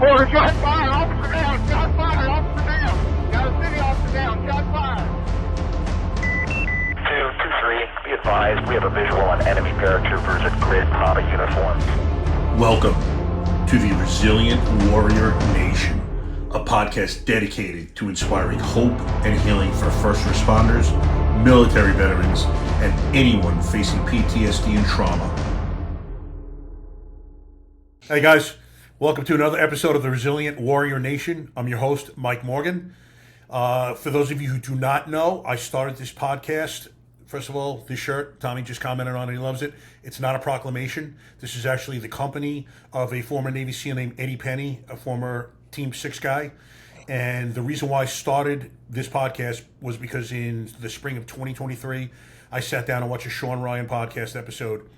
Or shot fire, officer down, shot fire, officer down. Got a city officer down, shot fire. 223, be advised, we have a visual on enemy paratroopers in grid Papa uniforms. Welcome to the Resilient Warrior Nation, a podcast dedicated to inspiring hope and healing for first responders, military veterans, and anyone facing PTSD and trauma. Hey guys, welcome to another episode of the Resilient Warrior Nation. I'm your host, Mike Morgan. For those of you who do not know, I started this podcast. First of all, this shirt, Tommy just commented on it, he loves it. It's not a proclamation. This is actually the company of a former Navy SEAL named Eddie Penny, a former Team 6 guy. And the reason why I started this podcast was because in the spring of 2023, I sat down and watched a Sean Ryan podcast episode.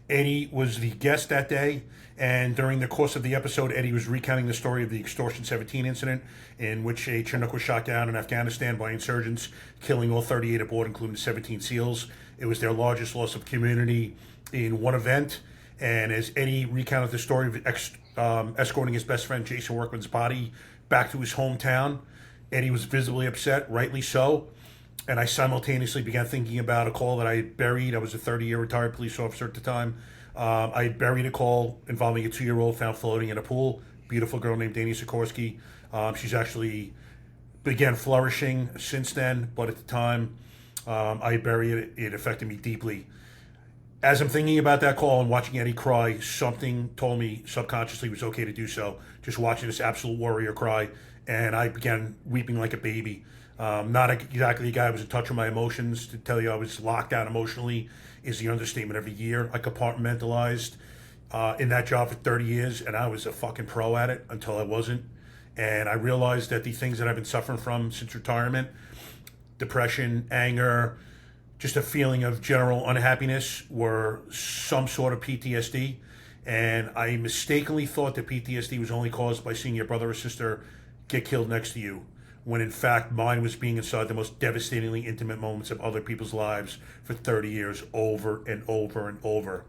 Eddie was the guest that day, and during the course of the episode, Eddie was recounting the story of the Extortion 17 incident in which a Chinook was shot down in Afghanistan by insurgents, killing all 38 aboard, including 17 SEALs. It was their largest loss of community in one event, and as Eddie recounted the story of escorting his best friend Jason Workman's body back to his hometown, Eddie was visibly upset, rightly so. And I simultaneously began thinking about a call that I had buried. I was a 30-year retired police officer at the time. I had buried a call involving a 2-year-old found floating in a pool. Beautiful girl named Dani Sikorsky. She's actually began flourishing since then, but at the time I had buried it. It affected me deeply. As I'm thinking about that call and watching Eddie cry, something told me subconsciously it was okay to do so. Just watching this absolute warrior cry, and I began weeping like a baby. Not exactly a guy who was in touch with my emotions. To tell you I was locked out emotionally is the understatement of the year. I compartmentalized in that job for 30 years, and I was a fucking pro at it until I wasn't. And I realized that the things that I've been suffering from since retirement, depression, anger, just a feeling of general unhappiness, were some sort of PTSD. And I mistakenly thought that PTSD was only caused by seeing your brother or sister get killed next to you, when in fact mine was being inside the most devastatingly intimate moments of other people's lives for 30 years, over and over and over.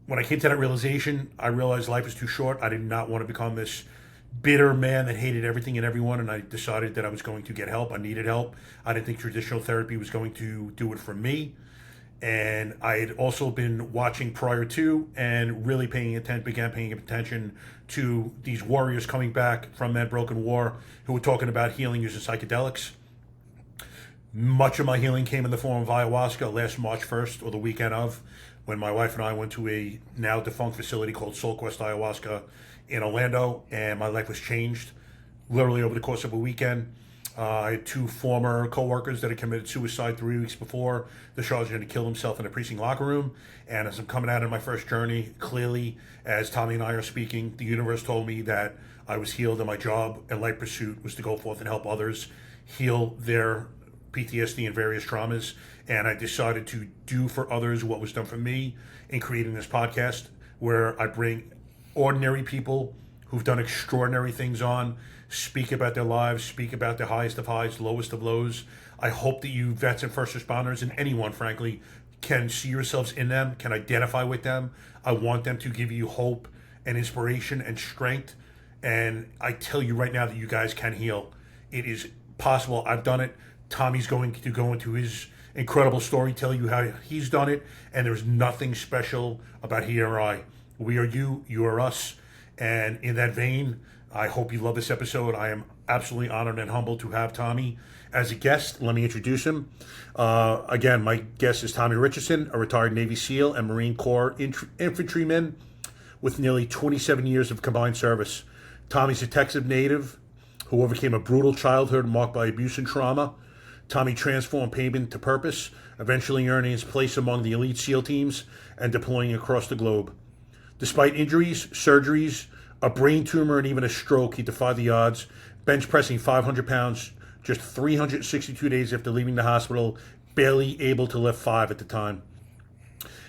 When I came to that realization, I realized life is too short. I did not want to become this bitter man that hated everything and everyone, and I decided that I was going to get help. I needed help. I didn't think traditional therapy was going to do it for me. And I had also been watching prior to and really began paying attention to these warriors coming back from that broken war who were talking about healing using psychedelics. Much of my healing came in the form of ayahuasca last March 1st, or the weekend of, when my wife and I went to a now defunct facility called Soul Quest Ayahuasca in Orlando, and my life was changed literally over the course of a weekend. I had 2 former co-workers that had committed suicide 3 weeks before. The sergeant had killed himself in a precinct locker room. And as I'm coming out of my first journey, clearly, as Tommy and I are speaking, the universe told me that I was healed, and my job and life pursuit was to go forth and help others heal their PTSD and various traumas. And I decided to do for others what was done for me in creating this podcast, where I bring ordinary people who've done extraordinary things on, speak about their lives, speak about the highest of highs, lowest of lows. I hope that you vets and first responders, and anyone, frankly, can see yourselves in them, can identify with them. I want them to give you hope and inspiration and strength. And I tell you right now that you guys can heal. It is possible. I've done it. Tommy's going to go into his incredible story, tell you how he's done it. And there's nothing special about he or I. We are you, you are us. And in that vein, I hope you love this episode. I am absolutely honored and humbled to have Tommy as a guest. Let me introduce him. Again, my guest is Tommy Richardson, a retired Navy SEAL and Marine Corps infantryman with nearly 27 years of combined service. Tommy's a Texas native who overcame a brutal childhood marked by abuse and trauma. Tommy transformed pain into purpose, eventually earning his place among the elite SEAL teams and deploying across the globe. Despite injuries, surgeries, a brain tumor, and even a stroke, he defied the odds, bench pressing 500 pounds just 362 days after leaving the hospital, barely able to lift 5 at the time.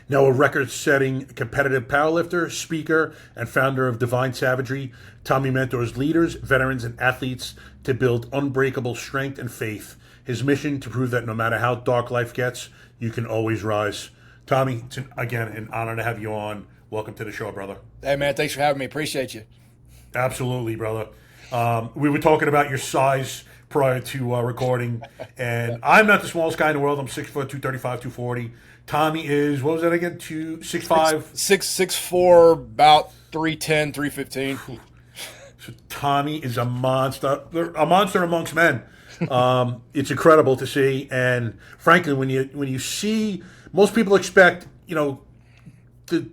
Now a record-setting competitive powerlifter, speaker, and founder of Divine Savagery, Tommy mentors leaders, veterans, and athletes to build unbreakable strength and faith. His mission to prove that no matter how dark life gets, you can always rise. Tommy, it's again an honor to have you on. Welcome to the show, brother. Hey, man, thanks for having me. Appreciate you. Absolutely, brother. We were talking about your size prior to recording, and I'm not the smallest guy in the world. I'm 6 foot, 235, 240. Tommy is, what was that again? 6'5"? 6'4", about 310, 315. So Tommy is a monster amongst men. It's incredible to see, and frankly, when you see, most people expect, the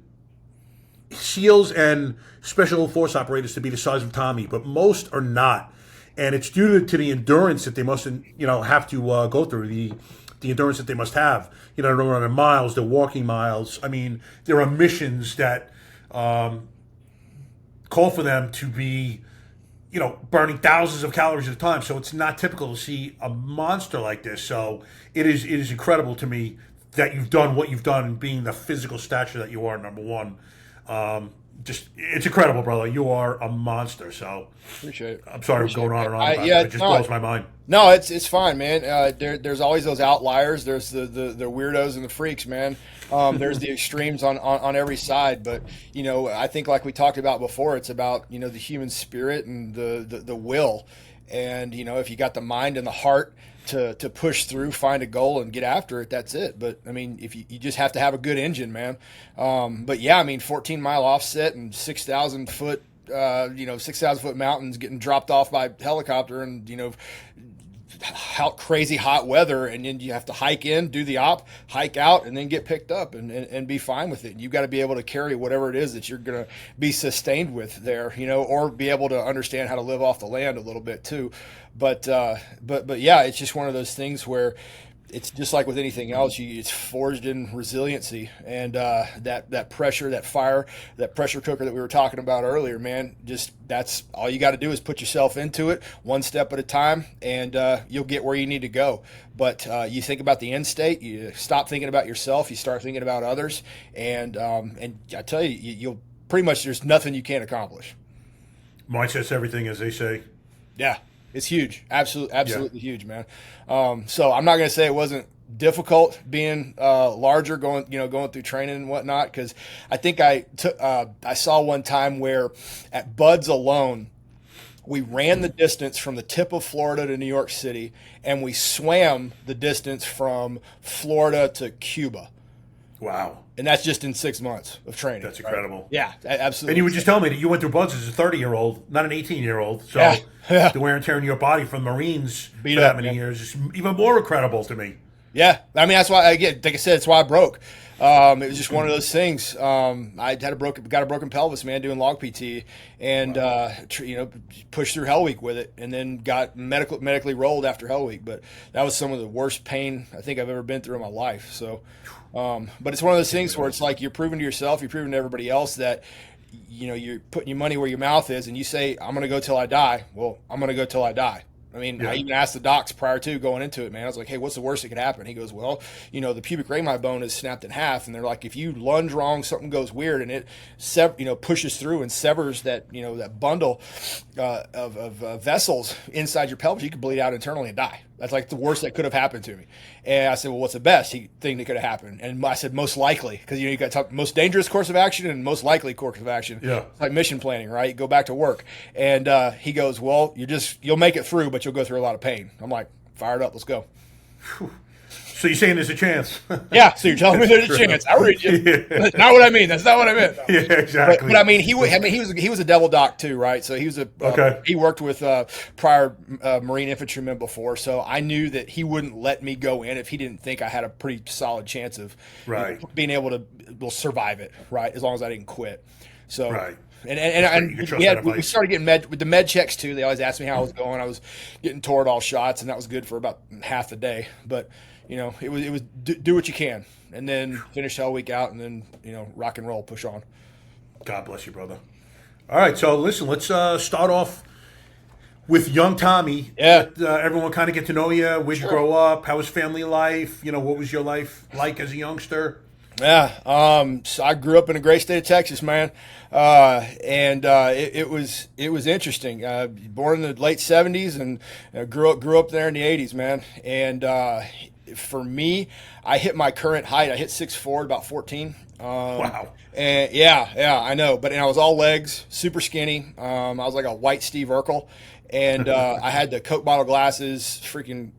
SEALs and special force operators to be the size of Tommy, but most are not, and it's due to the endurance that they must, have to go through, the endurance that they must have. They're running miles, they're walking miles. I mean, there are missions that call for them to be, burning thousands of calories at a time. So it's not typical to see a monster like this. So it is incredible to me that you've done what you've done, being the physical stature that you are, number one. It's incredible, brother. You are a monster. So Appreciate it. I'm sorry I'm going on and on about yeah, it. It just blows my mind. No, it's fine, man. There's always those outliers. There's the weirdos and the freaks, man. There's the extremes on every side. But, I think like we talked about before, it's about, the human spirit and the will. And, if you got the mind and the heart to push through, find a goal and get after it, that's it. But, I mean, if you just have to have a good engine, man. But, yeah, I mean, 14-mile offset and 6,000 foot 6,000 foot mountains, getting dropped off by helicopter, and how crazy hot weather, and then you have to hike in, do the hike out, and then get picked up and be fine with it. You've got to be able to carry whatever it is that you're going to be sustained with there, or be able to understand how to live off the land a little bit too. But yeah, it's just one of those things where it's just like with anything else, it's forged in resiliency, and that pressure, that fire, that pressure cooker that we were talking about earlier, man, that's all you got to do is put yourself into it one step at a time, and you'll get where you need to go. But you think about the end state, you stop thinking about yourself, you start thinking about others, and I tell you, you'll pretty much, there's nothing you can't accomplish. Mindset's everything, as they say. Yeah. It's huge. Absolutely huge, man. So I'm not going to say it wasn't difficult being larger, going through training and whatnot, because I think I saw one time where at Buds alone, we ran the distance from the tip of Florida to New York City, and we swam the distance from Florida to Cuba. Wow. And that's just in 6 months of training. That's incredible. Right? Yeah, absolutely. And you were just telling me that you went through Buds as a 30-year-old, not an 18-year-old. So the wear and tear in your body from Marines for that many years is even more incredible to me. Yeah. I mean, that's why, again, like I said, it's why I broke. It was just one of those things. I got a broken pelvis, man, doing log PT, and pushed through Hell Week with it, and then got medically rolled after Hell Week. But that was some of the worst pain I think I've ever been through in my life. So, but it's one of those things where it's like you're proving to yourself, you're proving to everybody else that you're putting your money where your mouth is, and you say, "I'm going to go till I die." Well, I'm going to go till I die. I mean, I even asked the docs prior to going into it, man. I was like, hey, what's the worst that could happen? He goes, well, the pubic rami bone is snapped in half. And they're like, if you lunge wrong, something goes weird, and it pushes through and severs that, that bundle of vessels inside your pelvis, you could bleed out internally and die. That's like the worst that could have happened to me. And I said, well, what's the best thing that could have happened? And I said, most likely, because you got to talk most dangerous course of action and most likely course of action. Yeah. It's like mission planning, right? You go back to work. And he goes, well, you'll make it through, but you'll go through a lot of pain. I'm like, fired up, let's go. Whew. So you're saying there's a chance? Yeah. So you're telling me there's a chance? I read you. That's not what I mean. That's not what I meant. Yeah, exactly. But I mean, he was a devil doc too, right? So he was he worked with prior Marine infantrymen before, so I knew that he wouldn't let me go in if he didn't think I had a pretty solid chance of being able to survive it, right? As long as I didn't quit. So. Right. And we started getting with the med checks too. They always asked me how I was going. I was getting toward all shots, and that was good for about half the day. But it was do what you can, and then finish Hell Week out, and then rock and roll, push on. God bless you, brother. All right, so listen, let's start off with young Tommy. Yeah. Let everyone kind of get to know you. Where'd you grow up? How was family life? What was your life like as a youngster? Yeah, so I grew up in the great state of Texas, man, and it was interesting. Born in the late '70s and grew up there in the '80s, man. And for me, I hit my current height. I hit 6'4", about 14. Wow. And yeah, I know. But I was all legs, super skinny. I was like a white Steve Urkel. And I had the Coke bottle glasses, freaking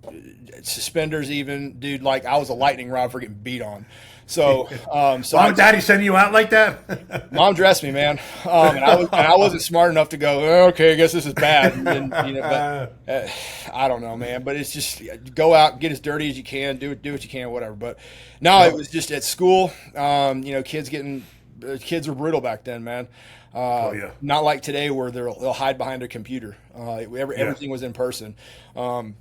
suspenders even. Dude, like I was a lightning rod for getting beat on. So, Mom and Daddy sending you out like that? Mom dressed me, man. And I wasn't smart enough to go, "Oh, okay, I guess this is bad." And then, but I don't know, man. But it's just go out, get as dirty as you can, do what you can, whatever. But no, it was just at school. Kids were brutal back then, man. Not like today where they'll hide behind a computer. Everything was in person. And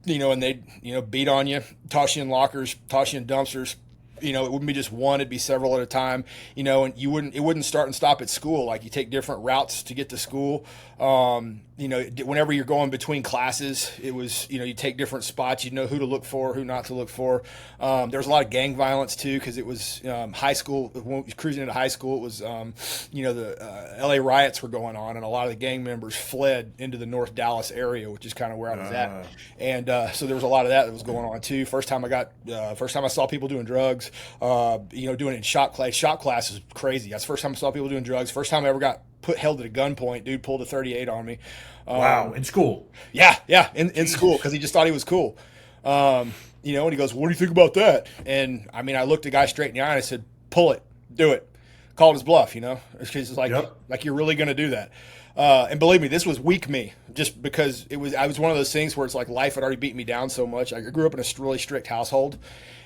they'd beat on you, toss you in lockers, toss you in dumpsters. It wouldn't be just one; it'd be several at a time. And it wouldn't start and stop at school. Like you take different routes to get to school. Whenever you're going between classes, it was you take different spots. You know who to look for, who not to look for. There was a lot of gang violence too because it was high school. When we was cruising into high school, it was the L.A. riots were going on, and a lot of the gang members fled into the North Dallas area, which is kind of where I was at. And so there was a lot of that was going on too. First time I saw people doing drugs. Doing it in shop class. Shop class is crazy. That's the first time I saw people doing drugs. First time I ever got held at a gunpoint. Dude pulled a 38 on me. Wow, in school? Yeah, in school because he just thought he was cool. And he goes, "What do you think about that?" And I looked the guy straight in the eye and I said, "Pull it, do it." Called his bluff, It's like you're really going to do that. And believe me, this was weak me, just because I was one of those things where it's like life had already beat me down so much. I grew up in a really strict household,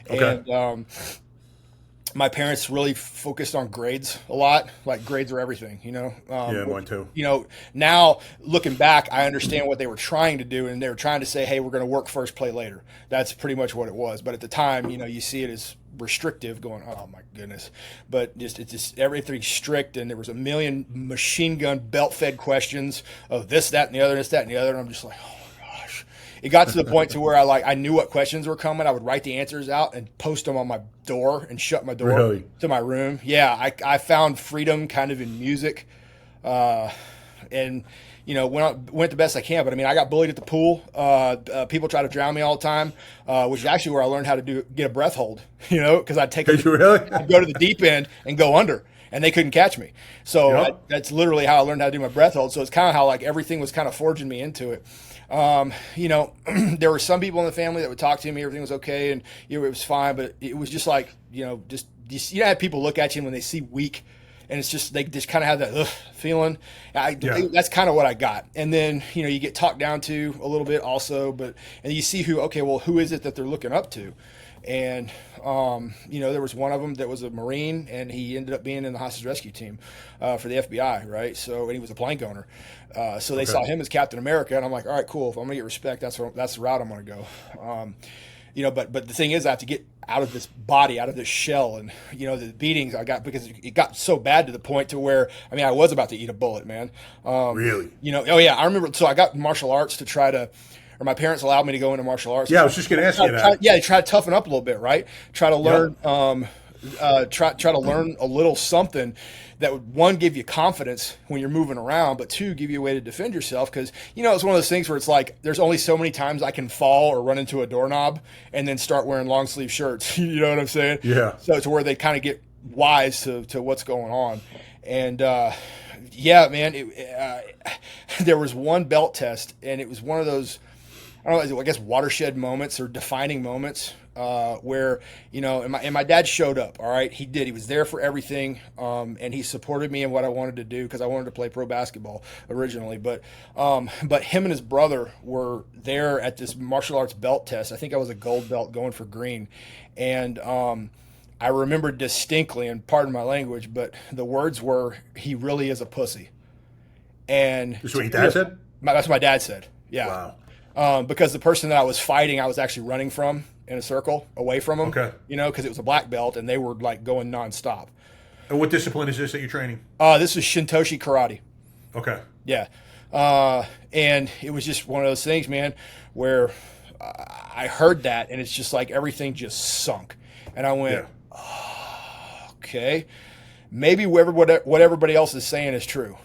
and my parents really focused on grades a lot. Like grades are everything, Mine too. Now looking back, I understand what they were trying to do, and they were trying to say, "Hey, we're going to work first, play later." That's pretty much what it was. But at the time, you see it as restrictive, going, "Oh my goodness!" But it's just everything's strict, and there was a million machine gun belt fed questions of this, that, and the other, and I'm just like, oh my gosh. It got to the point to where I knew what questions were coming. I would write the answers out and post them on my door and shut my door to my room. Yeah, I found freedom kind of in music, and went the best I can. But I got bullied at the pool. People try to drown me all the time, which is actually where I learned how to get a breath hold. Because I'd I'd go to the deep end and go under, and they couldn't catch me. So that's literally how I learned how to do my breath hold. So it's kind of how everything was kind of forging me into it. There were some people in the family that would talk to me, everything was okay, and it was fine, but it was just like, have people look at you when they see weak, and it's just, they just kind of have that feeling. That's kind of what I got. And then, you get talked down to a little bit also, and you see who is it that they're looking up to? And, there was one of them that was a Marine, and he ended up being in the hostage rescue team for the FBI, right? So, and he was a plank owner. So they saw him as Captain America, and I'm like, all right, cool. If I'm going to get respect, that's the route I'm going to go. But the thing is, I have to get out of this body, out of this shell, and the beatings I got, because it got so bad to the point to where I was about to eat a bullet, man. Really? Oh yeah, I remember. So I got martial arts to try to. Or my parents allowed me to go into martial arts. Yeah, I was just going to ask you that. They try to toughen up a little bit, right? Try to learn, try to learn a little something that would, one, give you confidence when you're moving around, but two, give you a way to defend yourself. Because it's one of those things where it's like there's only so many times I can fall or run into a doorknob and then start wearing long sleeve shirts. You know what I'm saying? Yeah. So to where they kind of get wise to what's going on, and man, there was one belt test, and it was one of those. I don't know, I guess watershed moments or defining moments where, and my dad showed up, all right? He did. He was there for everything, and he supported me in what I wanted to do because I wanted to play pro basketball originally. But him and his brother were there at this martial arts belt test. I think I was a gold belt going for green. And I remember distinctly, and pardon my language, but the words were, "He really is a pussy." And that's what your dad said? That's what my dad said, yeah. Wow. Because the person that I was fighting, I was actually running from in a circle away from them. Okay. Because it was a black belt and they were like going nonstop. And what discipline is this that you're training? This is Shintoshi karate. Okay. Yeah. And it was just one of those things, man, where I heard that and it's just like everything just sunk. And I went, oh, okay, maybe what everybody else is saying is true.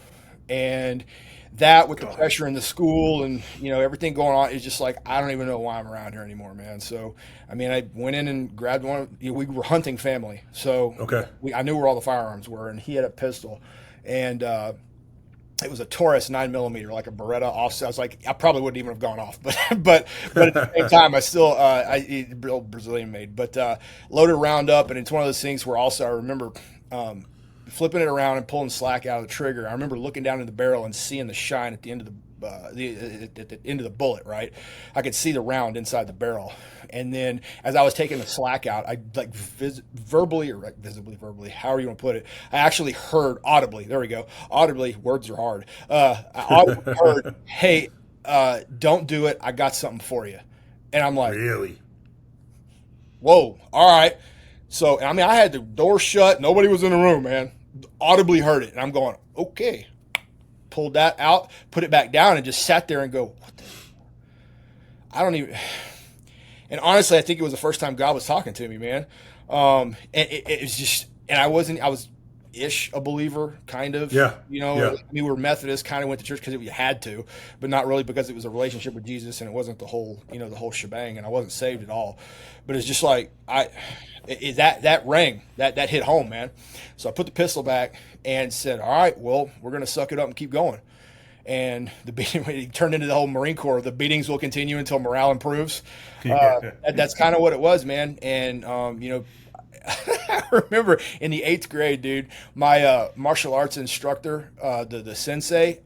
And that with the pressure in the school and, everything going on, is just like, I don't even know why I'm around here anymore, man. So, I mean, I went in and grabbed one. We were hunting family. So I knew where all the firearms were, and he had a pistol. And it was a Taurus 9mm, like a Beretta offset. I was like, I probably wouldn't even have gone off, but at the same time, I still, Brazilian made, but loaded a round up. And it's one of those things where also I remember flipping it around and pulling slack out of the trigger. I remember looking down in the barrel and seeing the shine at the end of the end of the bullet. Right, I could see the round inside the barrel. And then as I was taking the slack out, I like visibly, however you want to put it, I actually heard audibly. There we go. Audibly, words are hard. I audibly heard, "Hey, don't do it. I got something for you." And I'm like, really? Whoa! All right. So, I mean, I had the door shut. Nobody was in the room, man. Audibly heard it. And I'm going, okay. Pulled that out, put it back down, and just sat there and go, what the? I don't even. And honestly, I think it was the first time God was talking to me, man. And it was just, and I was ish a believer, kind of. Yeah. I mean, we were Methodist, kind of went to church because we had to, but not really because it was a relationship with Jesus and it wasn't the whole, the whole shebang, and I wasn't saved at all. But it's just like, that rang, that hit home, man. So I put the pistol back and said, all right, well, we're going to suck it up and keep going. And the beating it turned into the whole Marine Corps. The beatings will continue until morale improves. That's kind of what it was, man. And, I remember in the 8th grade, dude, my martial arts instructor, the sensei,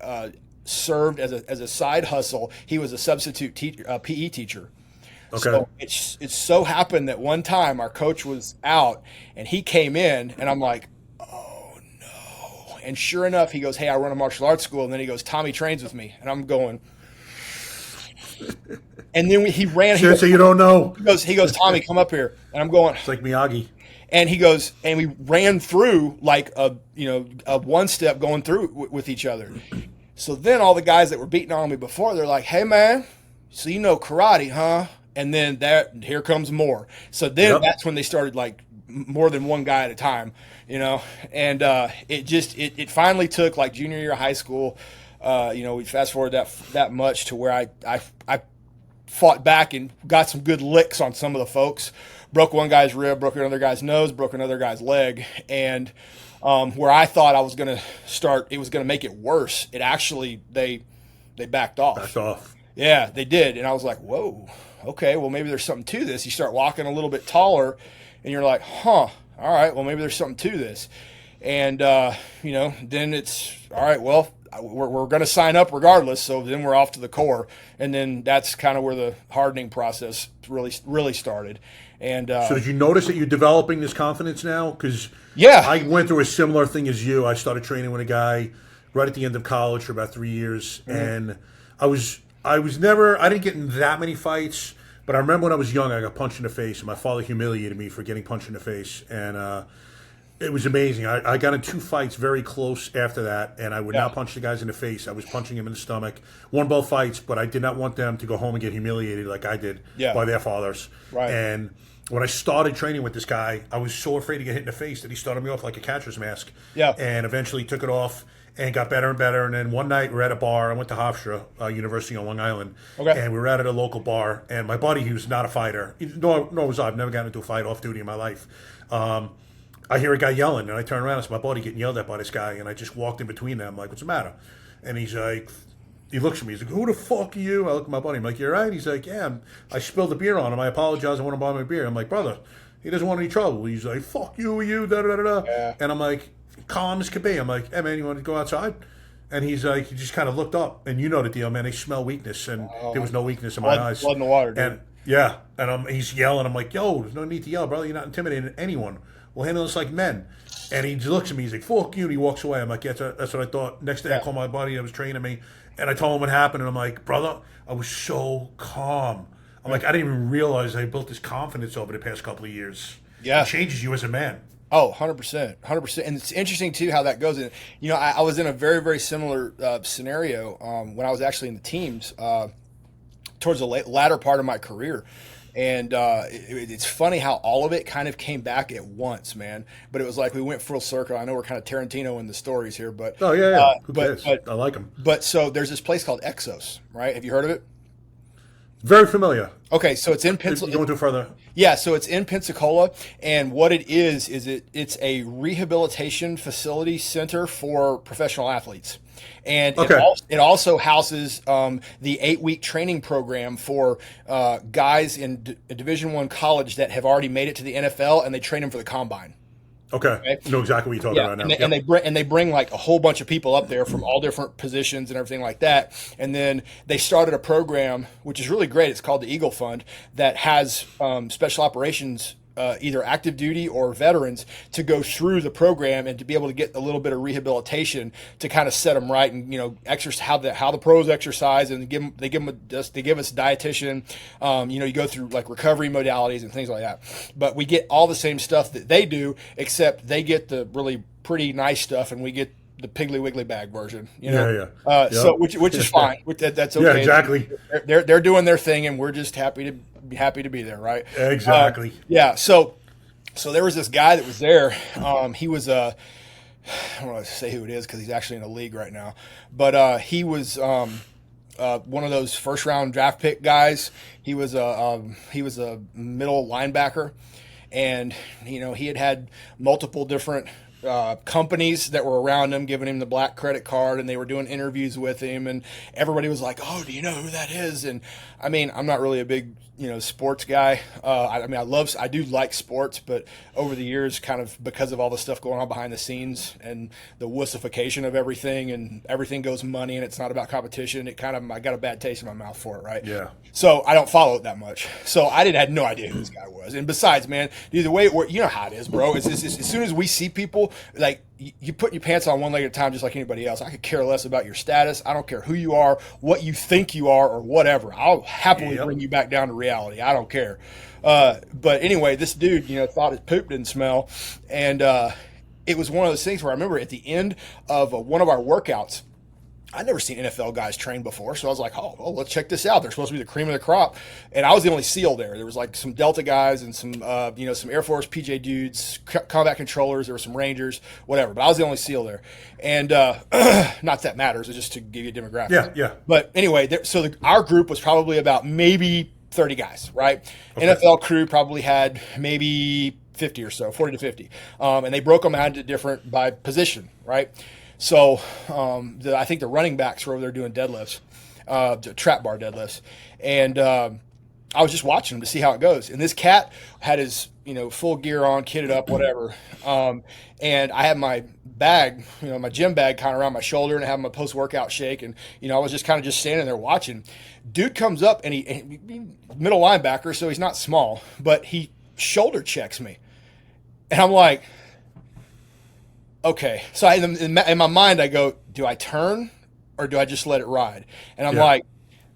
served as a side hustle. He was a substitute PE teacher. Okay. So it so happened that one time our coach was out and he came in, and I'm like, oh no. And sure enough, he goes, hey, I run a martial arts school. And then he goes, Tommy trains with me. And I'm going. And then he ran. Sure, so you don't know. He goes, Tommy, come up here. And I'm going. It's like Miyagi. And he goes, and we ran through like a one step going through with each other. So then all the guys that were beating on me before, they're like, hey man, so you know karate, huh? And then here comes more. So then that's when they started like more than one guy at a time, and it finally took like junior year of high school. We fast forward that much to where I fought back and got some good licks on some of the folks. Broke one guy's rib, broke another guy's nose, broke another guy's leg. And where I thought I was going to start, it was going to make it worse. It actually, they backed off. Backed off. Yeah, they did. And I was like, whoa, okay, well, maybe there's something to this. You start walking a little bit taller and you're like, huh, all right, well, maybe there's something to this. And, then it's, all right, well, we're going to sign up regardless. So then we're off to the core. And then that's kind of where the hardening process really started. And so did you notice that you're developing this confidence now? Because I went through a similar thing as you. I started training with a guy right at the end of college for about 3 years. Mm-hmm. And I didn't get in that many fights, but I remember when I was young, I got punched in the face, and my father humiliated me for getting punched in the face. And it was amazing. I got in 2 fights very close after that, and I would not punch the guys in the face. I was punching them in the stomach. Won both fights, but I did not want them to go home and get humiliated like I did by their fathers. Right. And when I started training with this guy, I was so afraid to get hit in the face that he started me off like a catcher's mask. Yeah. And eventually took it off and got better and better. And then one night we were at a bar. I went to Hofstra University on Long Island. Okay. And we were at a local bar. And my buddy, he was not a fighter. Nor was I. I've never gotten into a fight off duty in my life. I hear a guy yelling, and I turn around. It's my buddy getting yelled at by this guy. And I just walked in between them. I'm like, what's the matter? And he's like... He looks at me. He's like, who the fuck are you? I look at my buddy. I'm like, you're right? He's like, yeah. I spilled the beer on him. I apologize. I want to buy my beer. I'm like, brother, he doesn't want any trouble. He's like, fuck you, da-da-da-da. Yeah. And I'm like, calm as could be. I'm like, hey, man, you want to go outside? And he's like, he just kind of looked up. And you know the deal, man. They smell weakness. And there was no weakness in my eyes. Blood in the water, dude. And, yeah. And he's yelling. I'm like, yo, there's no need to yell, brother. You're not intimidating anyone. We'll handle this like men. And he just looks at me. He's like, fuck you. And he walks away. I'm like, yeah, that's what I thought. Next day, I called my buddy that was training me. And I told him what happened, and I'm like, brother, I was so calm. I'm like, I didn't even realize I built this confidence over the past couple of years. Yeah. It changes you as a man. Oh, 100%. 100%. And it's interesting, too, how that goes. And, I was in a very, very similar scenario when I was actually in the teams towards the latter part of my career. And it's funny how all of it kind of came back at once, man. But it was like we went full circle. I know we're kind of Tarantino in the stories here, but Oh yeah. Who cares? I like them. But so there's this place called Exos, right? Have you heard of it? Very familiar. Okay, so it's in You Pennsylvania. want to do further? Yeah, so it's in Pensacola, and what it is it's a rehabilitation facility center for professional athletes. And Okay. it also houses the 8-week training program for guys in Division I college that have already made it to the NFL, and they train them for the combine. Okay. You know exactly what you're talking about now. And they bring like a whole bunch of people up there from all different positions and everything like that. And then they started a program which is really great. It's called the Eagle Fund that has special operations, either active duty or veterans, to go through the program and to be able to get a little bit of rehabilitation to kind of set them right and exercise how the pros exercise, and they give us dietitian. You go through like recovery modalities and things like that. But we get all the same stuff that they do, except they get the really pretty nice stuff, and we get the Piggly Wiggly bag version. So which is fine. That's okay. Yeah, exactly. They're doing their thing, and we're just happy to be there, right? Exactly. So there was this guy that was there. He was I don't want to say who it is because he's actually in a league right now, but he was one of those first round draft pick guys. He was a middle linebacker, and he had multiple different companies that were around him giving him the black credit card, and they were doing interviews with him, and everybody was like, "Oh, do you know who that is?" And I mean, I'm not really a big sports guy. I do like sports, but over the years, kind of because of all the stuff going on behind the scenes and the wussification of everything, and everything goes money, and it's not about competition. I got a bad taste in my mouth for it, right? Yeah. So I don't follow it that much. So I had no idea who this guy was. And besides, man, the way it works, you know how it is, bro. It's as soon as we see people, like, you put your pants on one leg at a time just like anybody else. I could care less about your status. I don't care who you are, what you think you are, or whatever. I'll happily bring you back down to reality. I don't care. But anyway, this dude, thought his poop didn't smell. And it was one of those things where I remember at the end of one of our workouts, I'd never seen NFL guys train before, so I was like, oh, let's check this out. They're supposed to be the cream of the crop. And I was the only SEAL there. There was like some Delta guys and some Air Force PJ dudes, combat controllers. There were some Rangers, whatever. But I was the only SEAL there. And not that matters, it's just to give you a demographic. Yeah. But anyway, our group was probably about maybe 30 guys, right? Okay. NFL crew probably had maybe 50 or so, 40 to 50. And they broke them out into different by position, right? So I think the running backs were over there doing deadlifts, trap bar deadlifts. And I was just watching him to see how it goes. And this cat had his, full gear on, kitted up, whatever. And I had my bag, my gym bag kind of around my shoulder, and I had my post-workout shake. And, I was just kind of just standing there watching. Dude comes up, and he middle linebacker, so he's not small, but he shoulder checks me. And I'm like, okay. So in my mind, I go, do I turn or do I just let it ride? And I'm like,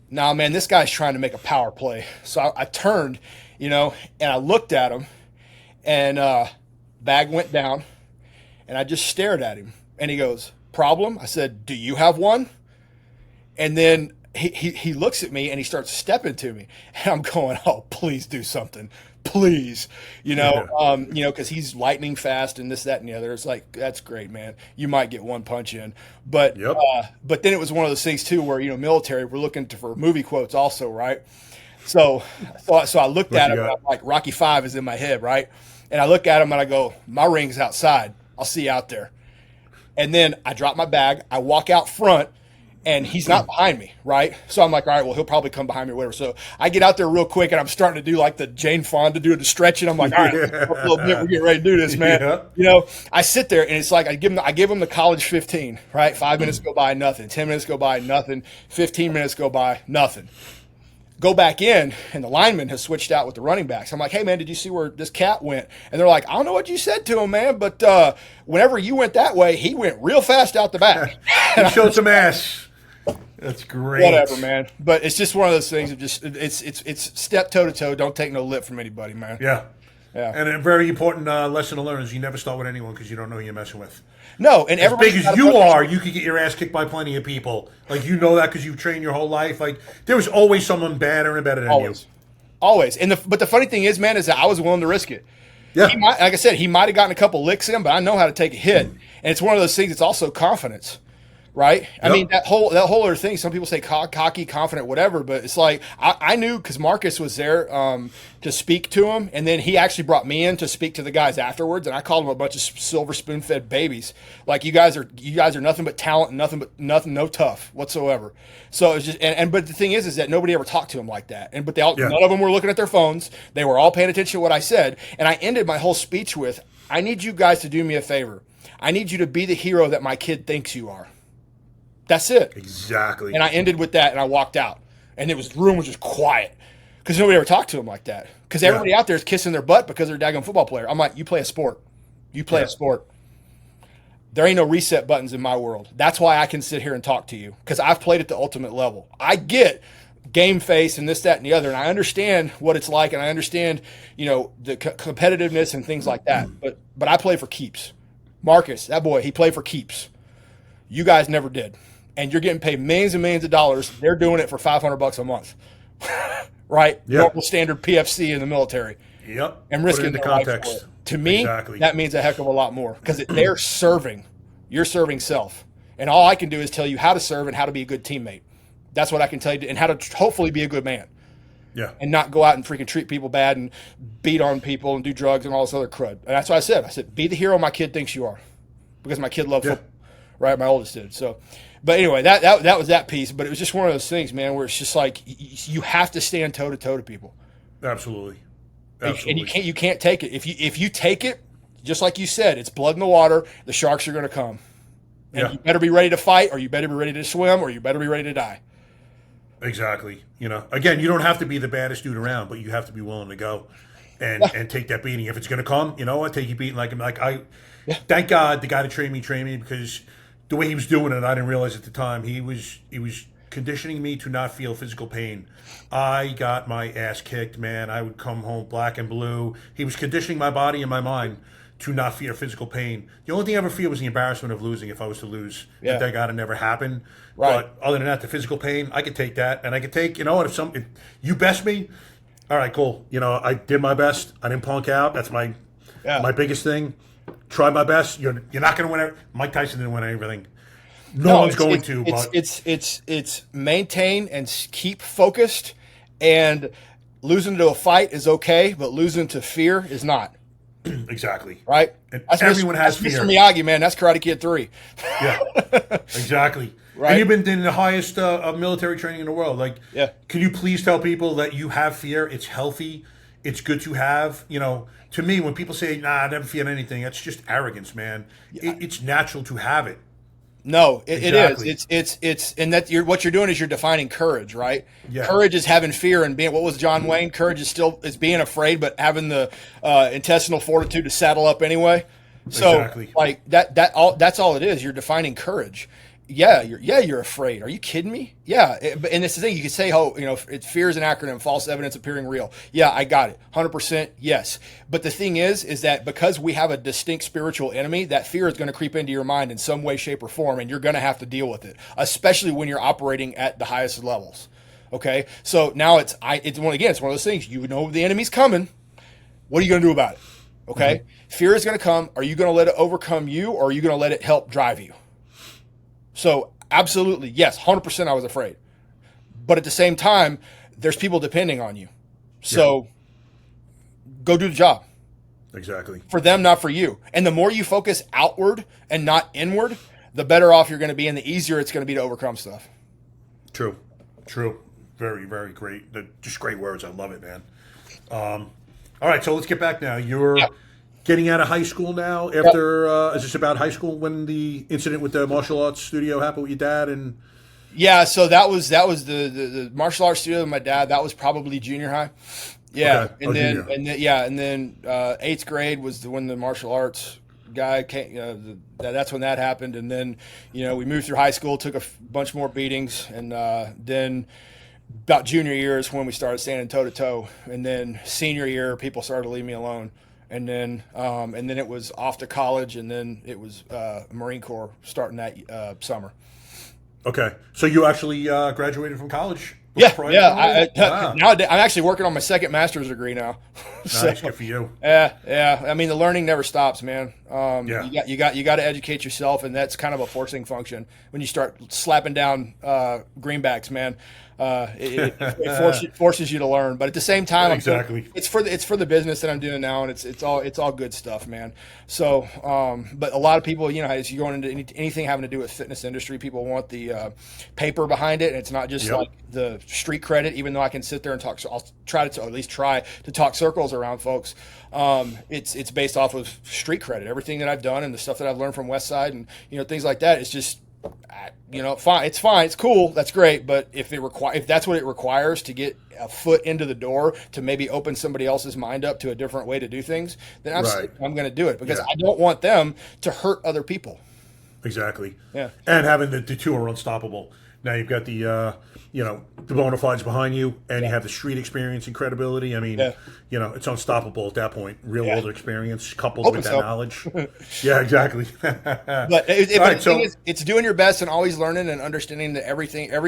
nah, man, this guy's trying to make a power play. So I turned, and I looked at him, and bag went down, and I just stared at him. And he goes, problem? I said, do you have one? And then he looks at me, and he starts stepping to me. And I'm going, oh, please do something. Please, because he's lightning fast and this, that, and the other. It's like, that's great, man. You might get one punch in, but then it was one of those things too, where military, we're looking for movie quotes also, right? So I looked at him, and I'm like, Rocky V is in my head, right? And I look at him and I go, my ring's outside. I'll see you out there. And then I drop my bag. I walk out front. And he's not behind me, right? So I'm like, all right, well, he'll probably come behind me or whatever. So I get out there real quick, and I'm starting to do like the Jane Fonda, do the stretching. I'm like, all right, a little bit, we're getting ready to do this, man. I sit there, and it's like I give him the college 15, right? 5 minutes go by, nothing. 10 minutes go by, nothing. 15 minutes go by, nothing. Go back in, and the lineman has switched out with the running backs. I'm like, hey, man, did you see where this cat went? And they're like, I don't know what you said to him, man, but whenever you went that way, he went real fast out the back. He showed some ass. That's great. Whatever, man. But it's just one of those things of just it's step toe to toe. Don't take no lip from anybody, man. Yeah. And a very important lesson to learn is you never start with anyone because you don't know who you're messing with. No, and as big as you are, you could get your ass kicked by plenty of people. Like that because you've trained your whole life. Like there was always someone badder and better than you. always. But the funny thing is, man, is that I was willing to risk it. Yeah. Like I said, he might have gotten a couple licks in, but I know how to take a hit, and it's one of those things. It's also confidence. Right. I mean, that whole other thing, some people say cocky, confident, whatever, but it's like, I knew because Marcus was there to speak to him. And then he actually brought me in to speak to the guys afterwards. And I called them a bunch of silver spoon fed babies. Like, you guys are nothing but talent and no tough whatsoever. So it's just, but the thing is that nobody ever talked to him like that. But none of them were looking at their phones. They were all paying attention to what I said. And I ended my whole speech with, I need you guys to do me a favor. I need you to be the hero that my kid thinks you are. That's it. Exactly. And I ended with that, and I walked out, and room was just quiet because nobody ever talked to him like that. Because everybody out there is kissing their butt because they're a daggone football player. I'm like, you play a sport. You play a sport. There ain't no reset buttons in my world. That's why I can sit here and talk to you, because I've played at the ultimate level. I get game face and this, that, and the other, and I understand what it's like, and I understand, the competitiveness and things like that. But I play for keeps. Marcus, that boy, he played for keeps. You guys never did. And you're getting paid millions and millions of dollars. They're doing it for $500 a month, right? Yep. Normal standard PFC in the military. Yep. And risking the their life context. for it. To me, that means a heck of a lot more, because they're serving. You're serving self. And all I can do is tell you how to serve and how to be a good teammate. That's what I can tell you, and how to hopefully be a good man. Yeah. And not go out and freaking treat people bad and beat on people and do drugs and all this other crud. And that's what I said. I said, be the hero my kid thinks you are, because my kid loved football. Right, my oldest did. So, but anyway, that was that piece. But it was just one of those things, man, where it's just like you have to stand toe to toe to people. Absolutely. And you can't take it. If you take it, just like you said, it's blood in the water. The sharks are going to come, and you better be ready to fight, or you better be ready to swim, or you better be ready to die. Exactly. Again, you don't have to be the baddest dude around, but you have to be willing to go and take that beating. If it's going to come, you know what? Take your beating thank God the guy that trained me, because the way he was doing it, I didn't realize at the time, he was conditioning me to not feel physical pain. I got my ass kicked, man. I would come home black and blue. He was conditioning my body and my mind to not fear physical pain. The only thing I ever feared was the embarrassment of losing if I was to lose. Yeah. Thank God it never happened. Right. But other than that, the physical pain, I could take that. And I could take, if you best me, all right, cool. I did my best. I didn't punk out. That's my biggest thing. Try my best. You're not going to win. Mike Tyson didn't win everything. No one's going to. But it's maintain and keep focused. And losing to a fight is okay, but losing to fear is not. Exactly. Right. And everyone has fear. Mr. Miyagi, man, that's Karate Kid 3. Yeah. Exactly. Right. And you've been in the highest military training in the world. Can you please tell people that you have fear? It's healthy. It's good to have. To me, when people say, "Nah, I never fear anything," that's just arrogance, man. It's natural to have it. No, it is. It's and that what you're doing is you're defining courage, right? Yeah. Courage is having fear and being. What was John Wayne? Courage is being afraid, but having the intestinal fortitude to saddle up anyway. So, like that's all it is. You're defining courage. You're afraid. Are you kidding me? Yeah, and it's the thing. You could say, fear is an acronym, false evidence appearing real. Yeah, I got it. 100%, yes. But the thing is that because we have a distinct spiritual enemy, that fear is going to creep into your mind in some way, shape, or form, and you're going to have to deal with it, especially when you're operating at the highest levels. Okay, so now it's one of those things. You know the enemy's coming. What are you going to do about it? Okay, mm-hmm. Fear is going to come. Are you going to let it overcome you, or are you going to let it help drive you? So absolutely, yes, 100% I was afraid. But at the same time, there's people depending on you. So go do the job. Exactly. For them, not for you. And the more you focus outward and not inward, the better off you're going to be and the easier it's going to be to overcome stuff. True. Very, very great. Just great words. I love it, man. All right, so let's get back now. You're getting out of high school now after, is this about high school when the incident with the martial arts studio happened with your dad? And so that was the martial arts studio with my dad. That was probably junior high. Yeah. Okay. And then 8th grade was when the martial arts guy came, that's when that happened. And then, we moved through high school, took a bunch more beatings. And then about junior year is when we started standing toe to toe. And then senior year, people started to leave me alone. And then it was off to college, and then it was Marine Corps starting that summer. Okay, so you actually graduated from college Yeah, prior yeah. to that? Wow. Nowadays, I'm actually working on my second master's degree now. Nice, good for you. Yeah. I mean, the learning never stops, man. Yeah. You got to educate yourself, and that's kind of a forcing function when you start slapping down greenbacks, man. It forces you to learn, but at the same time, Exactly. it's for the business that I'm doing now, and it's all good stuff, man. So, but a lot of people, as you're going into anything having to do with fitness industry, people want the paper behind it, and it's not just like the street credit. Even though I can sit there and talk, so I'll try to at least try to talk circles around folks. It's based off of street credit. Everything that I've done and the stuff that I've learned from Westside and things like that. It's just fine. It's fine. It's cool. That's great. But if that's what it requires to get a foot into the door to maybe open somebody else's mind up to a different way to do things, then I'm going to do it because I don't want them to hurt other people. Exactly. Yeah. And having the two are unstoppable. Now you've got the the bona fides behind you, and you have the street experience and credibility. I mean, it's unstoppable at that point. Real world experience coupled with that knowledge. Yeah, exactly. But it's doing your best and always learning and understanding that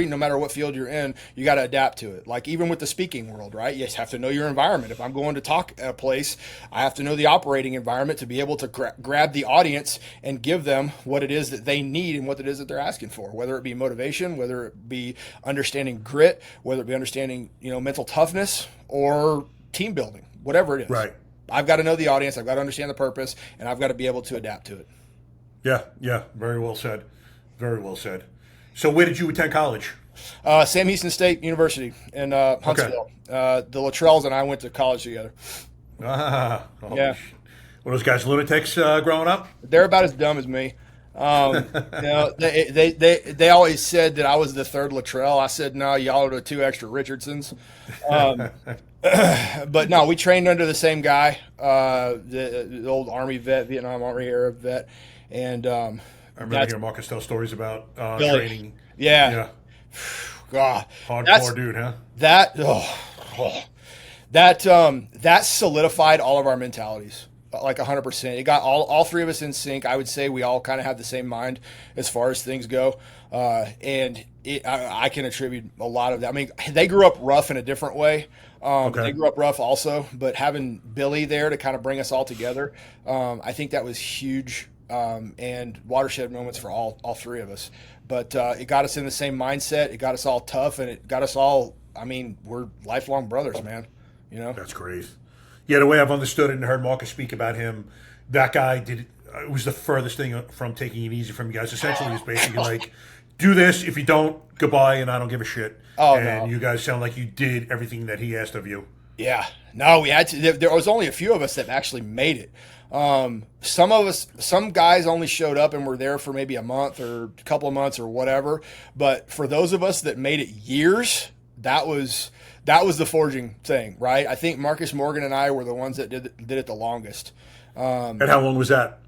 no matter what field you're in, you got to adapt to it. Like even with the speaking world, right? You just have to know your environment. If I'm going to talk at a place, I have to know the operating environment to be able to grab the audience and give them what it is that they need and what it is that they're asking for, whether it be motivation, whether it be understanding grit, whether it be understanding, mental toughness or team building, whatever it is. Right. I've got to know the audience. I've got to understand the purpose, and I've got to be able to adapt to it. Yeah. Very well said. Very well said. So where did you attend college? Sam Houston State University in Huntsville. The Luttrells and I went to college together. Yeah. Yeah. Were those guys lunatics growing up? They're about as dumb as me. They always said that I was the third Luttrell. I said, no, y'all are the two extra Richardsons. But no, we trained under the same guy, the old Army vet, Vietnam Army era vet. And I remember hearing Marcus tell stories about training. Yeah. God. Hardcore dude, huh? That solidified all of our mentalities. Like 100%. It got all three of us in sync. I would say we all kind of have the same mind as far as things go. And I can attribute a lot of that. I mean, they grew up rough in a different way. They grew up rough also, but having Billy there to kind of bring us all together, I think that was huge and watershed moments for all three of us. But it got us in the same mindset. It got us all tough, and it got us all, we're lifelong brothers, man. That's great. Yeah, the way I've understood it and heard Marcus speak about him, that guy it was the furthest thing from taking it easy from you guys. Essentially, it's basically like, do this. If you don't, goodbye, and I don't give a shit. You guys sound like you did everything that he asked of you. Yeah. No, we had to. There was only a few of us that actually made it. Some guys only showed up and were there for maybe a month or a couple of months or whatever. But for those of us that made it years, that was the forging thing, right? I think Marcus Morgan and I were the ones that did it the longest. And how long was that?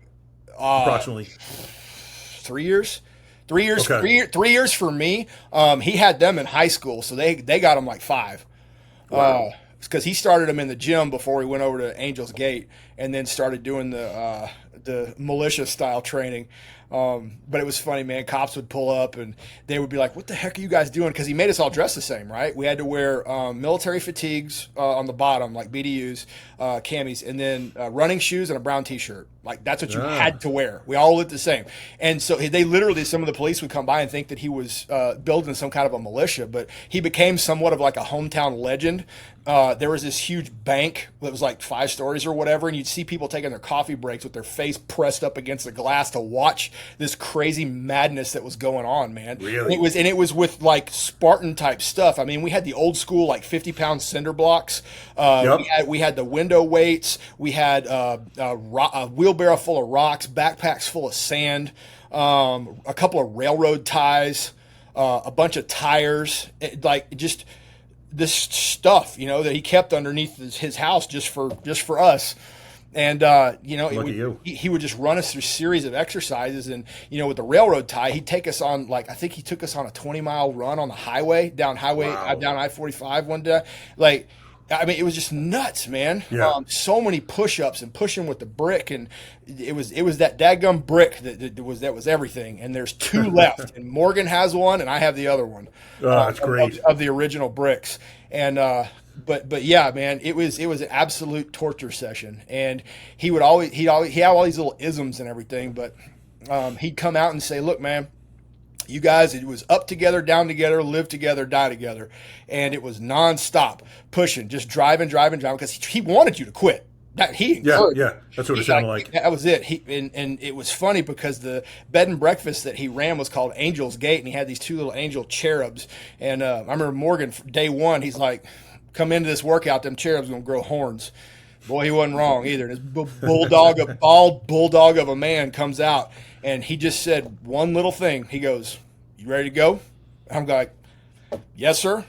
Approximately 3 years. 3 years. Okay. 3 years for me. He had them in high school, so they got him like 5. Wow. Because he started them in the gym before he went over to Angel's Gate, and then started doing the militia style training. But it was funny, man. Cops would pull up and they would be like, what the heck are you guys doing? Because he made us all dress the same, right? We had to wear military fatigues on the bottom, like BDUs, camis, and then running shoes and a brown T-shirt. Like, that's what you had to wear. We all looked the same. And so they literally, some of the police would come by and think that he was building some kind of a militia, but he became somewhat of like a hometown legend. There was this huge bank that was like 5 stories or whatever, and you'd see people taking their coffee breaks with their face pressed up against the glass to watch this crazy madness that was going on, man. Really? And it was with like Spartan type stuff. I mean, we had the old school like 50-pound cinder blocks. We had the window weights. We had a wheelbarrow full of rocks, backpacks full of sand, a couple of railroad ties, a bunch of tires, just this stuff, that he kept underneath his house just for us. And, he would just run us through a series of exercises. And, with the railroad tie, he'd take us on, I think he took us on a 20-mile run on the highway, down I-45 one day. I mean, it was just nuts, man. Yeah. So many push-ups and pushing with the brick, and it was that dadgum brick that was everything. And there's two left, and Morgan has one, and I have the other one. That's great. Of the original bricks. And but yeah, man, it was an absolute torture session. And he had all these little isms and everything, but he'd come out and say, "Look, man, you guys, it was up together, down together, live together, die together." And it was nonstop pushing, just driving, because he wanted you to quit. That he encouraged. Yeah, that's what it sounded like. That was it. And it was funny because the bed and breakfast that he ran was called Angel's Gate, and he had these two little angel cherubs. And I remember Morgan, day one, he's like, "Come into this workout, them cherubs gonna grow horns." Boy, he wasn't wrong either. And this bald bulldog of a man comes out, and he just said one little thing. He goes, "You ready to go?" I'm like, "Yes, sir."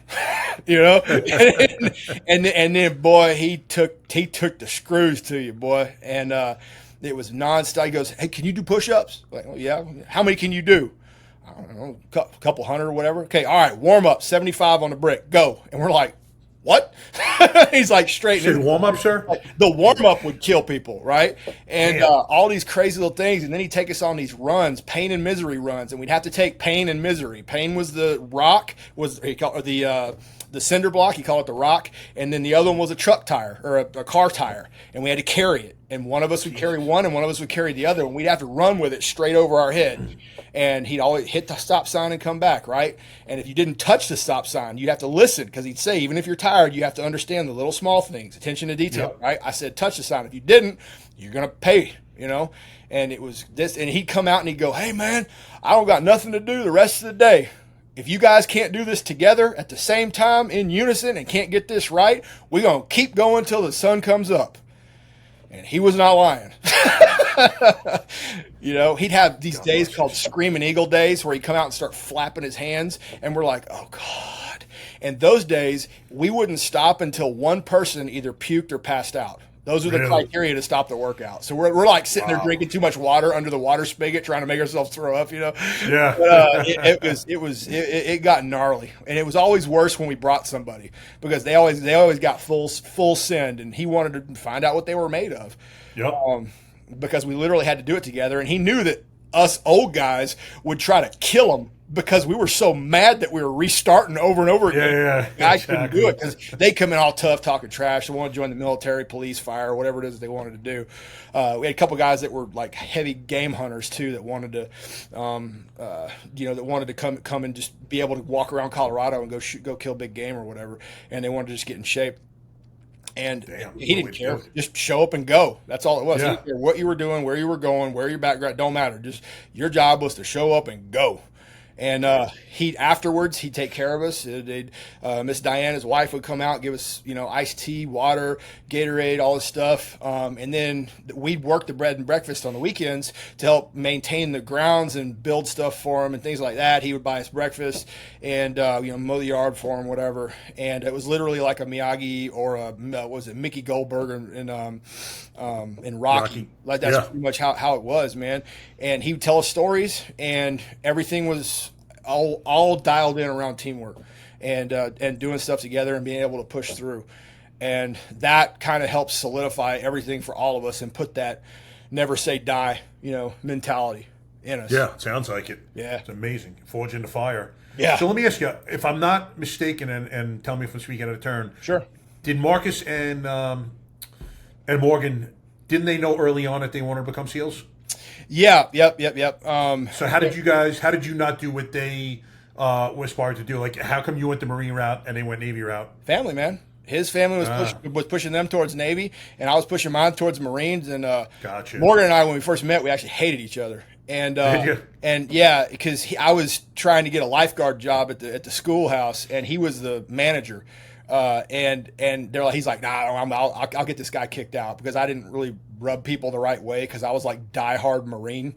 and then boy, he took the screws to you, boy. And it was nonstop. He goes, "Hey, can you do push-ups?" Like, "Oh, yeah." "How many can you do?" "I don't know, a couple hundred or whatever." "Okay, all right, warm up, 75 on the brick, go." And we're like, "What?" He's like, straight. Said warm up, sir? The warm up would kill people, right? And all these crazy little things. And then he'd take us on these runs, pain and misery runs, and we'd have to take pain and misery. Pain was the rock, the cinder block. He called it the rock, and then the other one was a truck tire or a car tire, and we had to carry it. And one of us would carry one, and one of us would carry the other, and we'd have to run with it straight over our head. And he'd always hit the stop sign and come back, right? And if you didn't touch the stop sign, you'd have to listen, because he'd say, even if you're tired, you have to understand the little small things, attention to detail, right? I said, touch the sign. If you didn't, you're going to pay, And it was this, and he'd come out and he'd go, "Hey, man, I don't got nothing to do the rest of the day. If you guys can't do this together at the same time in unison and can't get this right, we're going to keep going till the sun comes up." And he was not lying. He'd have these days called Screaming Eagle days where he'd come out and start flapping his hands, and we're like, "Oh, God." And those days, we wouldn't stop until one person either puked or passed out. Those are the criteria to stop the workout. So we're like sitting there drinking too much water under the water spigot, trying to make ourselves throw up, Yeah. But it got gnarly, and it was always worse when we brought somebody, because they always got full send, and he wanted to find out what they were made of. Yep. Because we literally had to do it together, and he knew that us old guys would try to kill him because we were so mad that we were restarting over and over again. Yeah, Guys couldn't do it because they come in all tough, talking trash. They want to join the military, police, fire, whatever it is they wanted to do. We had a couple guys that were like heavy game hunters too, that wanted to, that wanted to come and just be able to walk around Colorado and go kill big game or whatever, and they wanted to just get in shape. And he didn't care. Just show up and go. That's all it was. Yeah. He didn't care what you were doing, where you were going, where your background, don't matter. Just your job was to show up and go. And afterwards, he'd take care of us. Miss Diane, his wife, would come out, give us, iced tea, water, Gatorade, all this stuff. And then we'd work the bread and breakfast on the weekends to help maintain the grounds and build stuff for him and things like that. He would buy us breakfast and, mow the yard for him, whatever. And it was literally like a Miyagi or Mickey Goldberg in Rocky. Like that's pretty much how it was, man. And he would tell us stories, and everything was all dialed in around teamwork and doing stuff together and being able to push through. And that kind of helps solidify everything for all of us and put that never say die, mentality in us. Yeah, sounds like it. Yeah. It's amazing. Forge in the fire. Yeah. So let me ask you, if I'm not mistaken, and tell me if I'm speaking out of turn. Sure. Did Marcus and Morgan, didn't they know early on that they wanted to become SEALs? Yeah. Yep. So how did you not do what they were aspired to do? Like, how come you went the Marine route and they went Navy route? Family, man. His family was pushing them towards Navy, and I was pushing mine towards Marines. And Gotcha. Morgan and I, when we first met, we actually hated each other. And because I was trying to get a lifeguard job at the schoolhouse, and he was the manager. And they're like, he's like, "Nah, I'll get this guy kicked out," because I didn't really rub people the right way, because I was like diehard Marine,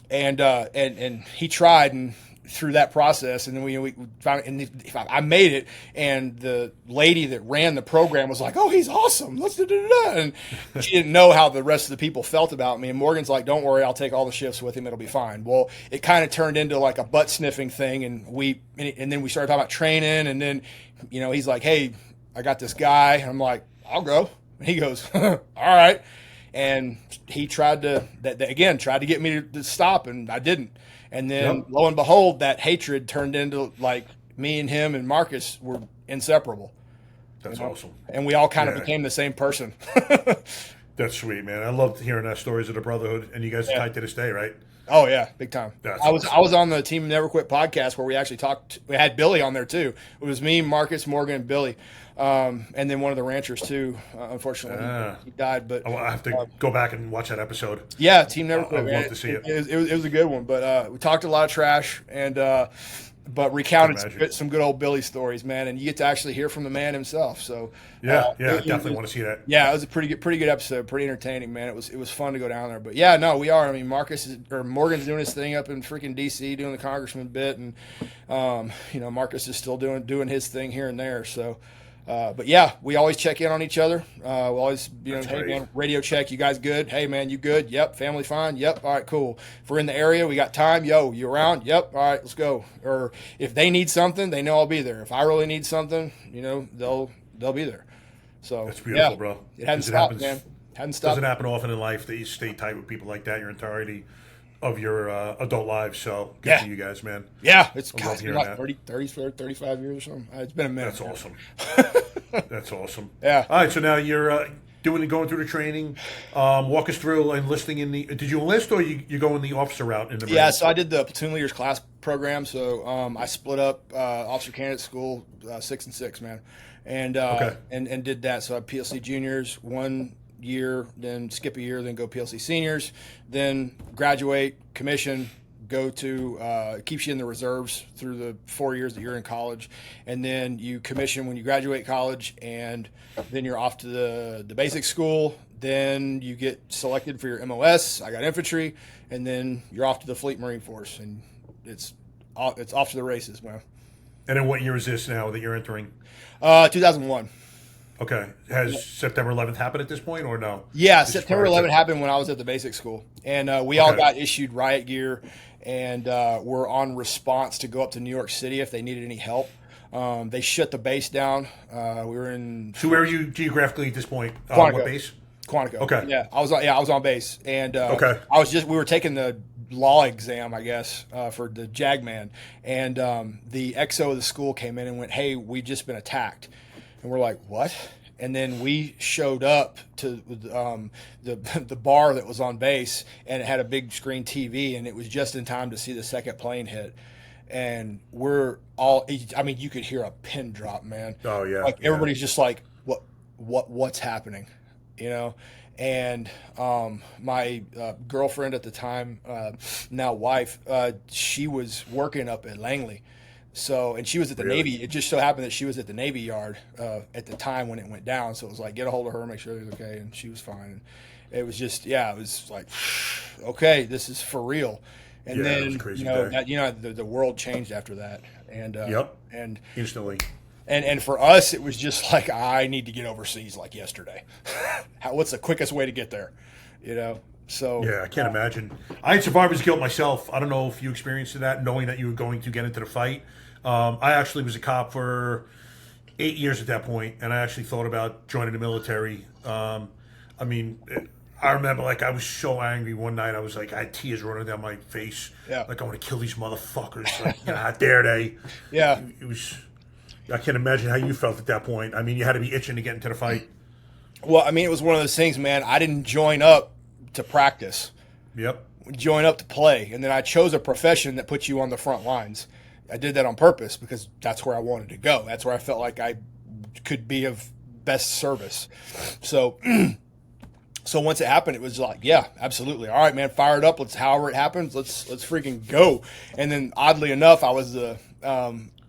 and he tried, and through that process, and then we found it, and I made it, and the lady that ran the program was like, "Oh, he's awesome. Let's do." And she didn't know how the rest of the people felt about me. And Morgan's like, "Don't worry, I'll take all the shifts with him. It'll be fine." Well, it kind of turned into like a butt sniffing thing, and then we started talking about training, and then he's like, "Hey, I got this guy," and I'm like, "I'll go." And he goes, "All right." And he tried to get me to stop, and I didn't. And then lo and behold, that hatred turned into like me and him and Marcus were inseparable. That's awesome. And we all kind of became the same person. That's sweet, man. I loved hearing that stories of the brotherhood, and you guys are tight to this day, right? Oh yeah, big time. I was on the Team Never Quit podcast where we actually talked. We had Billy on there too. It was me, Marcus, Morgan, and Billy, and then one of the ranchers too. Unfortunately, he died. But I have to go back and watch that episode. Yeah, Team Never Quit. I'd love to see it. It was a good one, but we talked a lot of trash and. But recounted some good old Billy stories, man, and you get to actually hear from the man himself. So I definitely want to see that. Yeah, it was a pretty good episode, pretty entertaining, man. It was fun to go down there. But yeah, no, we are. I mean, Morgan's doing his thing up in freaking DC, doing the congressman bit, and Marcus is still doing his thing here and there. So. But yeah, we always check in on each other. We always, hey man, radio check. You guys good? Hey man, you good? Yep. Family fine? Yep. All right, cool. If we're in the area, we got time. Yo, you around? Yep. All right, let's go. Or if they need something, they know I'll be there. If I really need something, they'll be there. So that's beautiful, bro. It hadn't stopped, man. Hadn't stopped. Doesn't happen often in life that you stay tight with people like that your entirety of your adult lives. So good for you guys, man. Yeah, it's like 30, 35 years or something. It's been a minute. That's awesome. That's awesome. Yeah. All right, so now you're going through the training. Walk us through enlisting in the. Did you enlist or you go in the officer route in the? Yeah, so I did the platoon leaders class program. So I split up officer candidate school 6 and 6, man, and and did that. So I had PLC juniors 1 year, then skip a year, then go PLC seniors, then graduate, commission. Go to keeps you in the reserves through the 4 years that you're in college, and then you commission when you graduate college, and then you're off to the basic school. Then you get selected for your MOS. I got infantry, and then you're off to the Fleet Marine Force, and it's off to the races, man. And then what year is this now that you're entering? 2001. Okay. Has September 11th happened at this point or no? Yeah, September 11th happened when I was at the basic school, and we all got issued riot gear. And we're on response to go up to New York City if they needed any help. They shut the base down. We were in. So where are you geographically at this point? Quantico. What base? Quantico. Okay. Yeah, I was on base, and we were taking the law exam, I guess, for the JAGman, and the XO of the school came in and went, "Hey, we've just been attacked," and we're like, "What?" And then we showed up to the bar that was on base, and it had a big screen TV, and it was just in time to see the second plane hit. And we're all, I mean, you could hear a pin drop, man. Oh yeah. Like everybody's just like, what's happening, And my girlfriend at the time, now wife, she was working up at Langley. So, and she was at the Navy. It just so happened that she was at the Navy Yard at the time when it went down. So it was like, get a hold of her, make sure it was okay. And she was fine. And it was just, it was like, okay, this is for real. And then, it was a crazy the world changed after that. And, and instantly. And for us, it was just like, I need to get overseas like yesterday. What's the quickest way to get there? So yeah, I can't imagine. I had survivor's guilt myself. I don't know if you experienced that, knowing that you were going to get into the fight. I actually was a cop for 8 years at that point, and I actually thought about joining the military. I remember, I was so angry one night. I was like, I had tears running down my face. Yeah. Like, I want to kill these motherfuckers. How dare they? Yeah. It was. I can't imagine how you felt at that point. I mean, you had to be itching to get into the fight. Well, I mean, it was one of those things, man. I didn't join up to practice. Yep. Join up to play. And then I chose a profession that puts you on the front lines. I did that on purpose because that's where I wanted to go. That's where I felt like I could be of best service. So once it happened, it was like, yeah, absolutely. All right, man, fire it up. However it happens, let's freaking go. And then oddly enough, I was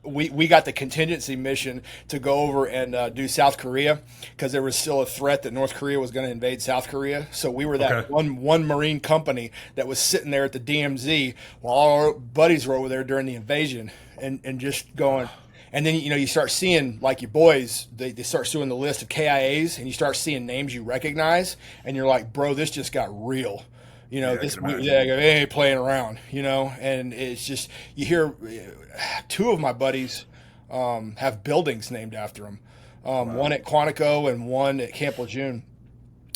we got the contingency mission to go over and do South Korea because there was still a threat that North Korea was going to invade South Korea. So we were that one Marine company that was sitting there at the DMZ while all our buddies were over there during the invasion and just going. And then, you start seeing, like, your boys, they start doing the list of KIAs, and you start seeing names you recognize, and you're like, bro, this just got real. They ain't playing around, and it's just, you hear two of my buddies have buildings named after them. One at Quantico and one at Camp Lejeune.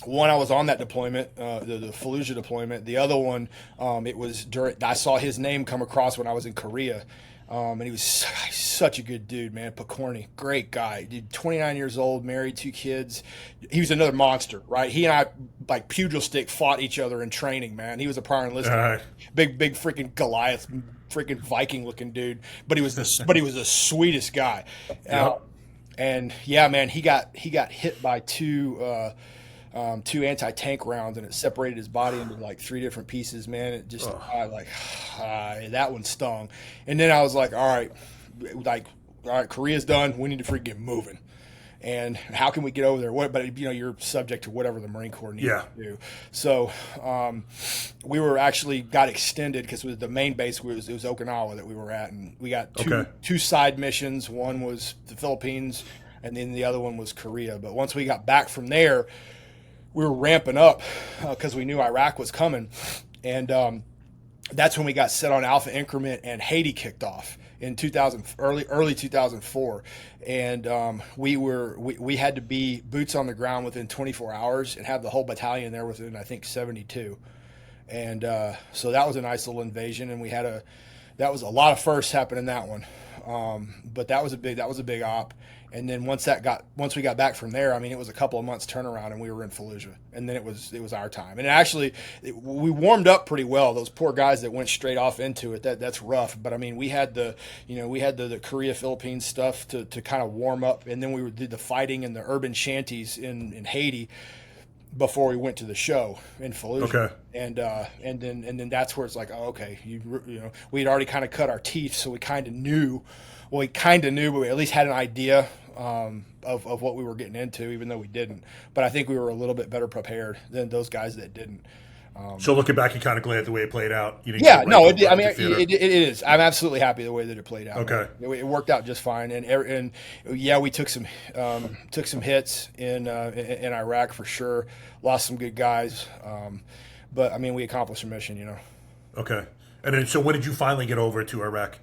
One, I was on that deployment, the Fallujah deployment. The other one, I saw his name come across when I was in Korea. And he was such a good dude, man. Pokorny, great guy. Dude, 29 years old, married, 2 kids. He was another monster, right? He and I, like pugil stick, fought each other in training, man. He was a prior enlisted, big freaking Goliath, freaking Viking looking dude. But he was the sweetest guy. And yeah, man, he got hit by two anti-tank rounds, and it separated his body into like 3 different pieces, man. It just, that one stung. And then I was like, all right, Korea's done. We need to freaking get moving. And how can we get over there? But you're subject to whatever the Marine Corps needs to do. So we were actually got extended because the main base it was Okinawa that we were at, and we got two side missions. One was the Philippines, and then the other one was Korea. But once we got back from there, we were ramping up because we knew Iraq was coming, and that's when we got set on Alpha Increment, and Haiti kicked off in early 2004, and we had to be boots on the ground within 24 hours and have the whole battalion there within, I think, 72, and so that was a nice little invasion, and that was a lot of firsts happened in that one, but that was a big op. And then once we got back from there, I mean, it was a couple of months turnaround, and we were in Fallujah, and then it was our time. And actually, we warmed up pretty well. Those poor guys that went straight off into it, that's rough. But I mean, we had the Korea Philippines stuff to kind of warm up, and then we did the fighting in the urban shanties in Haiti before we went to the show in Fallujah. And then that's where it's like, oh, okay, we had already kind of cut our teeth, so we kind of knew. Well, we kind of knew, but we at least had an idea of what we were getting into, even though we didn't. But I think we were a little bit better prepared than those guys that didn't. So looking back, you're kind of glad the way it played out. It is. I'm absolutely happy the way that it played out. Okay, it worked out just fine, and yeah, we took some hits in Iraq for sure. Lost some good guys, but I mean, we accomplished a mission, Okay, and then so when did you finally get over to Iraq?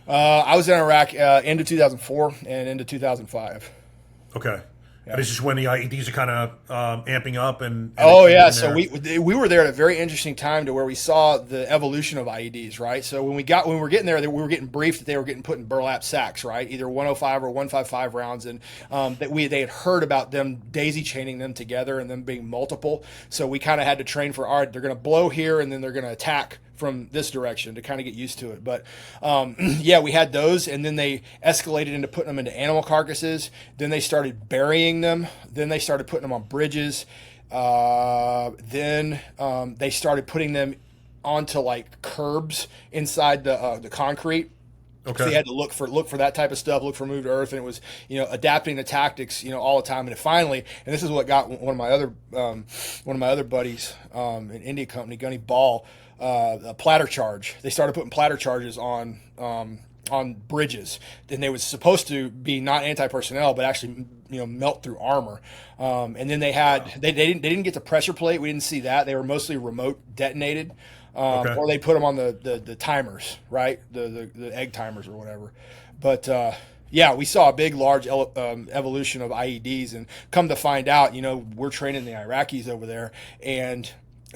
I was in Iraq into 2004 and into 2005. Okay. Yeah. And this is when the IEDs are kind of amping up and so we were there at a very interesting time to where we saw the evolution of IEDs, right? So when we were getting there, we were getting briefed that they were getting put in burlap sacks, right? Either 105 or 155 rounds, and they had heard about them daisy chaining them together and them being multiple. So we kind of had to train for they're going to blow here and then they're going to attack from this direction to kind of get used to it. But we had those, and then they escalated into putting them into animal carcasses. Then they started burying them. Then they started putting them on bridges. Then they started putting them onto like curbs inside the concrete. Okay. So you had to look for that type of stuff, look for moved earth, and it was adapting the tactics all the time. And finally, and this is what got one of my other buddies in India Company, Gunny Ball, a platter charge. They started putting platter charges on bridges, and they was supposed to be not anti-personnel, but actually melt through armor. And then they didn't get the pressure plate. We didn't see that. They were mostly remote detonated. Or they put them on the timers, right? The egg timers or whatever. But we saw a big, large evolution of IEDs, and come to find out, we're training the Iraqis over there, and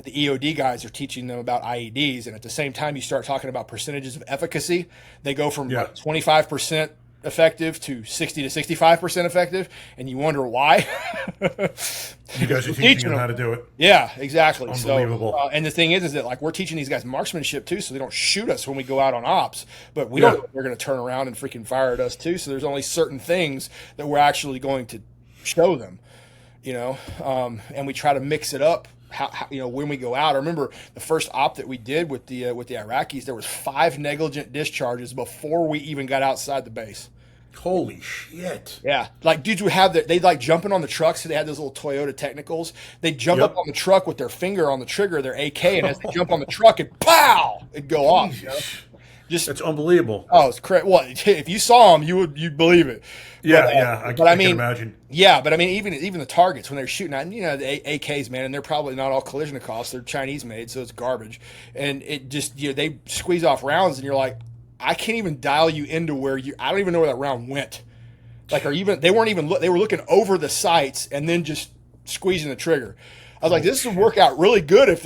the EOD guys are teaching them about IEDs, and at the same time, you start talking about percentages of efficacy. They go from 25% effective to 60 to 65% effective, and you wonder why. You guys are teaching them how to do it. Yeah, exactly. Unbelievable. So, and the thing is that like we're teaching these guys marksmanship too, so they don't shoot us when we go out on ops. But we don't know if they're going to turn around and freaking fire at us too. So there's only certain things that we're actually going to show them. And we try to mix it up how when we go out. I remember the first op that we did with the Iraqis, there was 5 negligent discharges before we even got outside the base. Holy shit. Yeah, like dudes would have they'd like jumping on the truck. So they had those little Toyota Technicals. They'd jump Yep. up on the truck with their finger on the trigger of their AK, and as they jump on the truck, it pow, it'd go off. You know? Just That's unbelievable. oh, it's crazy. Well, if you saw them, you'd believe it. Yeah, I I can imagine. Yeah, but I mean, even the targets when they're shooting at, the AKs, man, and they're probably not all Kalashnikovs. They're Chinese made, so it's garbage. And it just they squeeze off rounds, and you're like, I can't even dial you into where I don't even know where that round went. Like, they weren't even they were looking over the sights and then just squeezing the trigger. I was like, this would work out really good if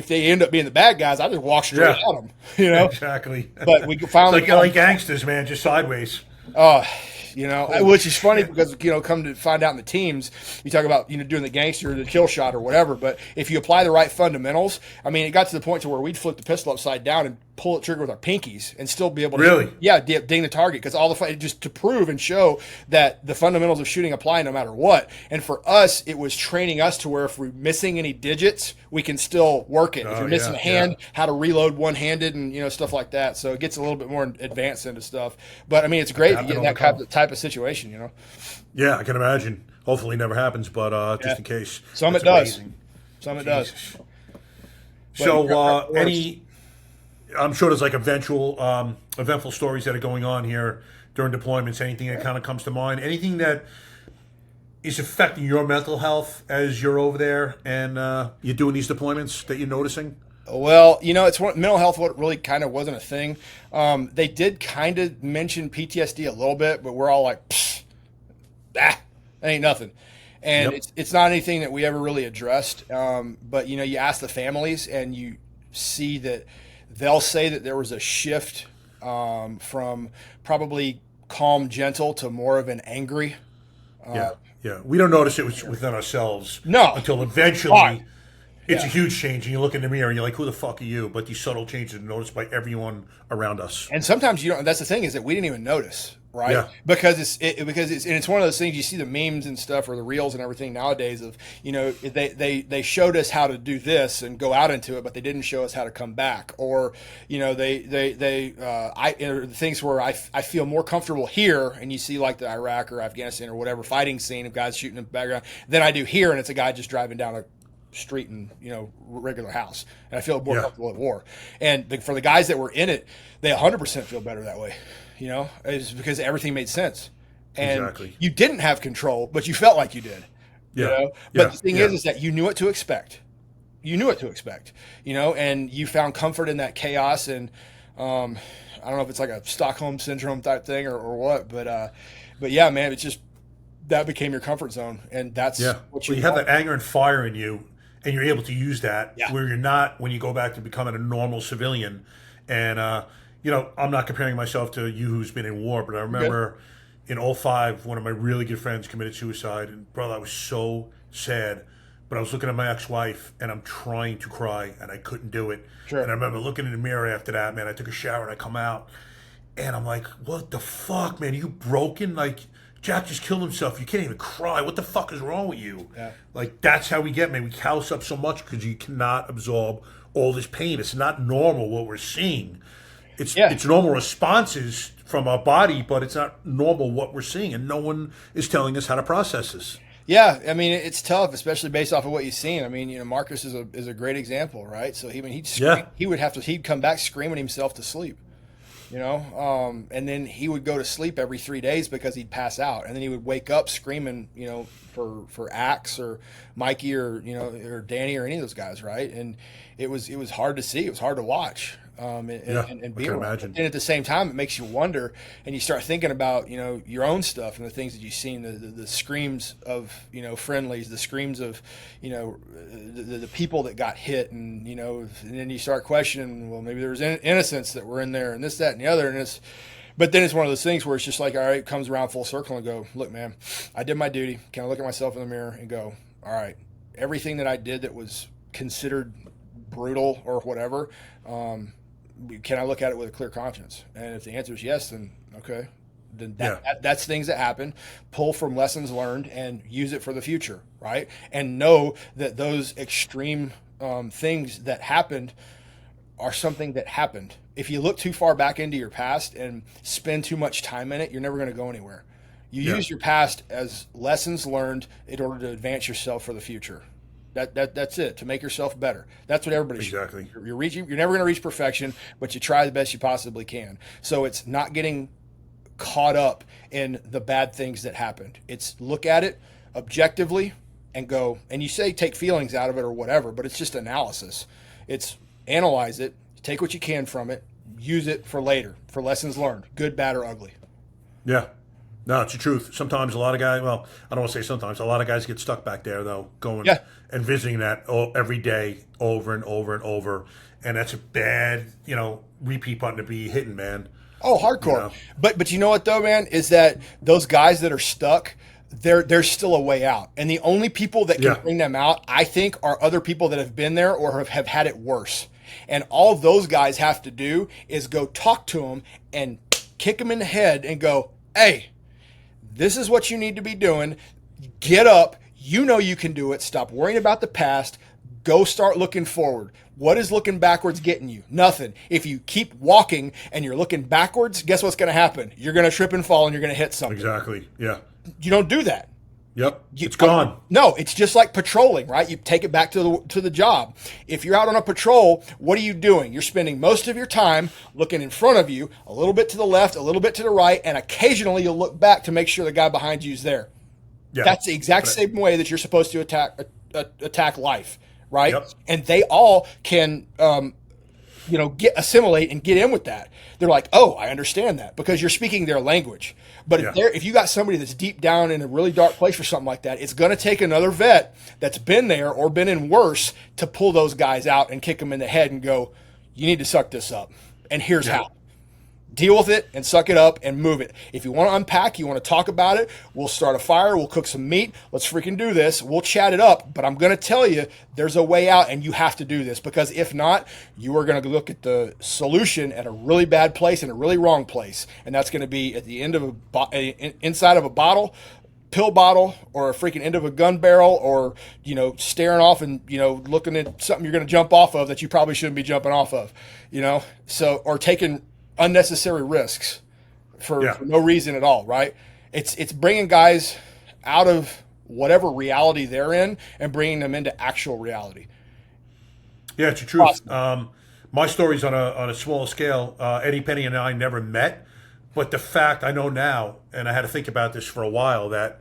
they end up being the bad guys. I just walk straight at them, Exactly. But we finally it's like gangsters, man, just sideways. Which is funny because come to find out in the teams, you talk about doing the gangster or the kill shot or whatever. But if you apply the right fundamentals, I mean, it got to the point to where we'd flip the pistol upside down and pull the trigger with our pinkies and still be able to ding the target because just to prove and show that the fundamentals of shooting apply no matter what. And for us, it was training us to where if we're missing any digits, we can still work it. If you're missing a hand, how to reload one-handed and stuff like that. So it gets a little bit more advanced into stuff. But I mean, it's great to get in that type of situation. Yeah, I can imagine. Hopefully, it never happens, but just in case. Some it does. Some it does. So, I'm sure there's like eventful stories that are going on here during deployments. Anything that kind of comes to mind? Anything that is affecting your mental health as you're over there and you're doing these deployments that you're noticing? Well, it's mental health. What really kind of wasn't a thing. They did kind of mention PTSD a little bit, but we're all like, that ain't nothing. And it's not anything that we ever really addressed. But you ask the families and you see that they'll say that there was a shift from probably calm, gentle to more of an angry. Yeah. We don't notice it within ourselves. No. Until eventually it's a huge change, and you look in the mirror and you're like, who the fuck are you? But these subtle changes are noticed by everyone around us. And sometimes you don't. That's the thing, is that we didn't even notice, right? Yeah. Because it's one of those things. You see the memes and stuff or the reels and everything nowadays of they showed us how to do this and go out into it, but they didn't show us how to come back. Or the things where I feel more comfortable here, and you see like the Iraq or Afghanistan or whatever fighting scene of guys shooting in the background than I do here, and it's a guy just driving down a street in regular house, and I feel more comfortable at war. And for the guys that were in it, they 100% feel better that way. It's because everything made sense, and you didn't have control, but you felt like you did. But the thing is that you knew what to expect. And you found comfort in that chaos. And I don't know if it's like a Stockholm syndrome type thing or what, but yeah, man, it's just that became your comfort zone, and that's what you have that anger and fire in you. And you're able to use that where you're not when you go back to becoming a normal civilian. And, I'm not comparing myself to you who's been in war, but I remember in 2005, one of my really good friends committed suicide. And, brother, I was so sad. But I was looking at my ex-wife, and I'm trying to cry, and I couldn't do it. Sure. And I remember looking in the mirror after that, man. I took a shower, and I come out. And I'm like, what the fuck, man? Are you broken? Like, Jack just killed himself. You can't even cry. What the fuck is wrong with you? Yeah. Like, that's how we get, man. We callous up so much because you cannot absorb all this pain. It's not normal what we're seeing. It's normal responses from our body, but it's not normal what we're seeing. And no one is telling us how to process this. Yeah, I mean, it's tough, especially based off of what you've seen. I mean, Marcus is a great example, right? So he'd come back screaming himself to sleep. And then he would go to sleep every 3 days because he'd pass out, and then he would wake up screaming, for Axe or Mikey or or Danny or any of those guys, right? And it was hard to see, it was hard to watch, and be around. And at the same time, it makes you wonder, and you start thinking about your own stuff and the things that you've seen, the screams of friendlies, the screams of the people that got hit, and and then you start questioning, well, maybe there was innocents that were in there, and this, that, and the other, but then it's one of those things where it's just like, all right, it comes around full circle and go, look, man, I did my duty. Can I look at myself in the mirror and go, all right, everything that I did that was considered brutal or whatever, can I look at it with a clear conscience? And if the answer is yes, then okay, then Yeah. that's things that happen. Pull from lessons learned and use it for the future, right? And know that those extreme things that happened are something that happened. If you look too far back into your past and spend too much time in it, you're never going to go anywhere. You use your past as lessons learned in order to advance yourself for the future. That's it, to make yourself better. That's what everybody Exactly. should. You're never going to reach perfection, but you try the best you possibly can. So it's not getting caught up in the bad things that happened. It's look at it objectively and go, and you say take feelings out of it or whatever, but it's just analysis. It's analyze it, take what you can from it, use it for later, for lessons learned, good, bad, or ugly. Yeah. No, it's the truth. Sometimes a lot of guys, well, I don't want to say sometimes, a lot of guys get stuck back there, though, going and visiting that every day over and over and over. And that's a bad, repeat button to be hitting, man. Oh, hardcore. But you know what, though, man, is that those guys that are stuck, there's still a way out. And the only people that can bring them out, I think, are other people that have been there or have had it worse. And all those guys have to do is go talk to them and kick them in the head and go, hey, this is what you need to be doing. Get up. You know you can do it. Stop worrying about the past. Go start looking forward. What is looking backwards getting you? Nothing. If you keep walking and you're looking backwards, guess what's going to happen? You're going to trip and fall and you're going to hit something. Exactly. Yeah. You don't do that. Yep. It's gone. No, it's just like patrolling, right? You take it back to the job. If you're out on a patrol, what are you doing? You're spending most of your time looking in front of you, a little bit to the left, a little bit to the right, and occasionally you'll look back to make sure the guy behind you is there. Yeah. That's the exact same way that you're supposed to attack life, right? Yep. And they all can assimilate and get in with that. They're like, oh, I understand that, because you're speaking their language. But if you got somebody that's deep down in a really dark place for something like that, it's going to take another vet that's been there or been in worse to pull those guys out and kick them in the head and go, you need to suck this up. And here's how. Deal with it and suck it up and move it. If you want to unpack, you want to talk about it, we'll start a fire, we'll cook some meat, let's freaking do this, we'll chat it up. But I'm going to tell you, there's a way out and you have to do this, because if not, you are going to look at the solution at a really bad place and a really wrong place. And that's going to be at the end of inside of a bottle, pill bottle, or a freaking end of a gun barrel, or, staring off and, looking at something you're going to jump off of that you probably shouldn't be jumping off of, or taking unnecessary risks for no reason at all, right? It's bringing guys out of whatever reality they're in and bringing them into actual reality. Yeah, it's the truth. Awesome. My story's on a smaller scale. Eddie Penny and I never met, but the fact I know now, and I had to think about this for a while, that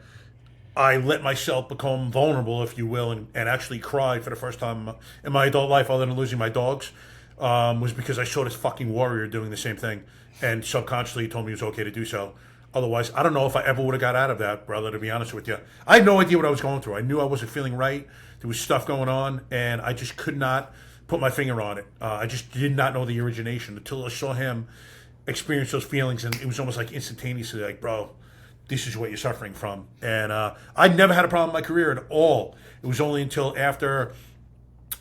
I let myself become vulnerable, if you will, and actually cried for the first time in my adult life, other than losing my dogs. Was because I saw this fucking warrior doing the same thing, and subconsciously told me it was okay to do so. Otherwise, I don't know if I ever would have got out of that, brother, to be honest with you. I had no idea what I was going through. I knew I wasn't feeling right. There was stuff going on, and I just could not put my finger on it. I just did not know the origination until I saw him experience those feelings, and it was almost like instantaneously like, bro, this is what you're suffering from. And I'd never had a problem in my career at all. It was only until after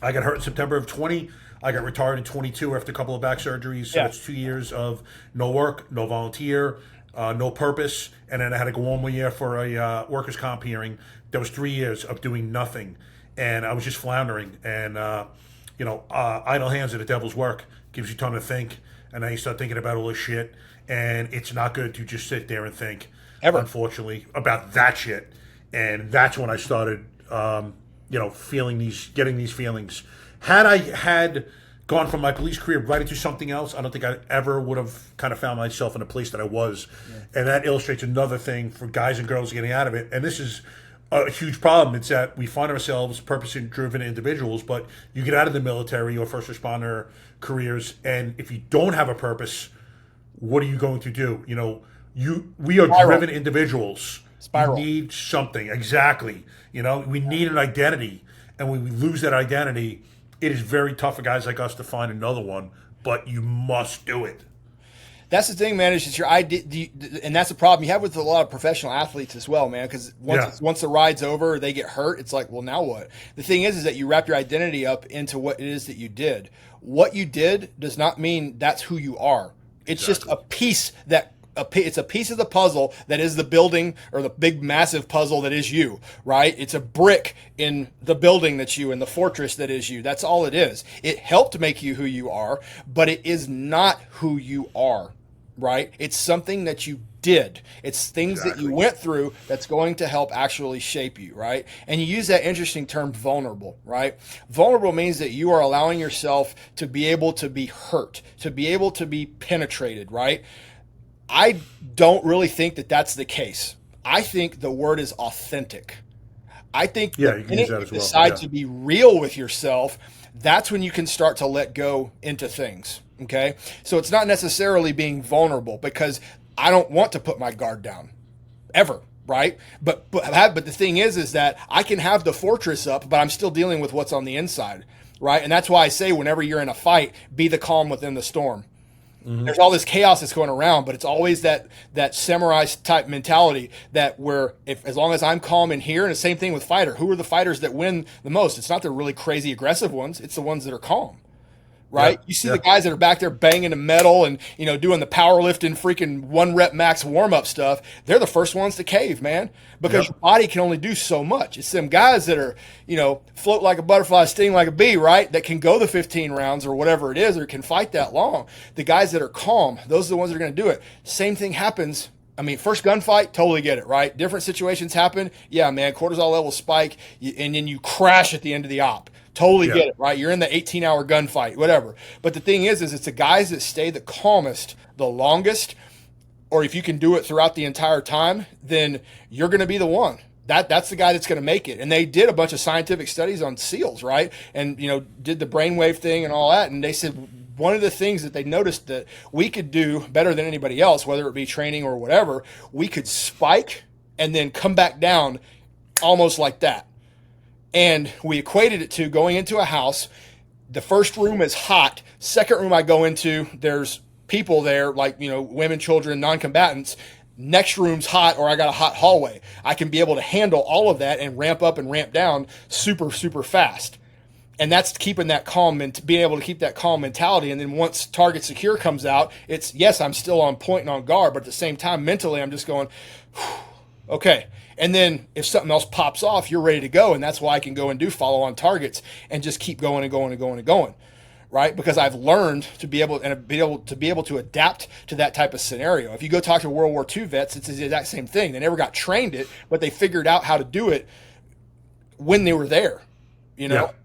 I got hurt in September of 20. I got retired in 22 after a couple of back surgeries. So it's 2 years of no work, no volunteer, no purpose. And then I had to go 1 more year for a workers' comp hearing. That was 3 years of doing nothing. And I was just floundering. And, idle hands are the devil's work. Gives you time to think. And then you start thinking about all this shit. And it's not good to just sit there and think, unfortunately, about that shit. And that's when I started, getting these feelings. Had I had gone from my police career right into something else, I don't think I ever would have kind of found myself in a place that I was. Yeah. And that illustrates another thing for guys and girls getting out of it. And this is a huge problem. It's that we find ourselves purpose-driven individuals, but you get out of the military or first responder careers, and if you don't have a purpose, what are you going to do? We are driven individuals. Spiral. We need something. Exactly. We need an identity. And when we lose that identity, it is very tough for guys like us to find another one, but you must do it. That's the thing, man. Is it's your idea, and that's the problem you have with a lot of professional athletes as well, man. Because once the ride's over, or they get hurt. It's like, well, now what? The thing is that you wrap your identity up into what it is that you did. What you did does not mean that's who you are. It's just a piece that it's a piece of the puzzle that is the building, or the big massive puzzle that is you, right? It's a brick in the building that's you, in the fortress that is you. That's all it is. It helped make you who you are, but it is not who you are, right? It's something that you did. It's things that you went through that's going to help actually shape you, right? And you use that interesting term vulnerable, right? Vulnerable means that you are allowing yourself to be able to be hurt, to be able to be penetrated, right? I don't really think that that's the case. I think the word is authentic. I think you can use that as well. Decide to be real with yourself, that's when you can start to let go into things, okay? So it's not necessarily being vulnerable, because I don't want to put my guard down ever, right? But the thing is that I can have the fortress up, but I'm still dealing with what's on the inside, right? And that's why I say, whenever you're in a fight, be the calm within the storm. Mm-hmm. There's all this chaos that's going around, but it's always that samurai type mentality that as long as I'm calm in here, and the same thing with fighter. Who are the fighters that win the most? It's not the really crazy aggressive ones. It's the ones that are calm. Right? You see the guys that are back there banging the metal and, doing the powerlifting freaking 1 rep max warm up stuff. They're the first ones to cave, man, because your body can only do so much. It's them guys that are, float like a butterfly, sting like a bee, right? That can go the 15 rounds or whatever it is, or can fight that long. The guys that are calm, those are the ones that are going to do it. Same thing happens. I mean, first gunfight, totally get it, right? Different situations happen. Yeah, man, cortisol levels spike, and then you crash at the end of the op. Totally get it, right? You're in the 18-hour gunfight, whatever. But the thing is it's the guys that stay the calmest, the longest, or if you can do it throughout the entire time, then you're going to be the one. That's the guy that's going to make it. And they did a bunch of scientific studies on SEALs, right? And, did the brainwave thing and all that. And they said one of the things that they noticed that we could do better than anybody else, whether it be training or whatever, we could spike and then come back down almost like that. And we equated it to going into a house. The first room is hot. Second room I go into, there's people there, like, women, children, non-combatants. Next room's hot, or I got a hot hallway. I can be able to handle all of that and ramp up and ramp down super, super fast. And that's keeping that calm and being able to keep that calm mentality. And then once target secure comes out, it's, yes, I'm still on point and on guard, but at the same time, mentally, I'm just going, okay. And then if something else pops off, you're ready to go. And that's why I can go and do follow on targets and just keep going and going and going and going, right? Because I've learned to be able to adapt to that type of scenario. If you go talk to World War II vets, it's the exact same thing. They never got trained it, but they figured out how to do it when they were there,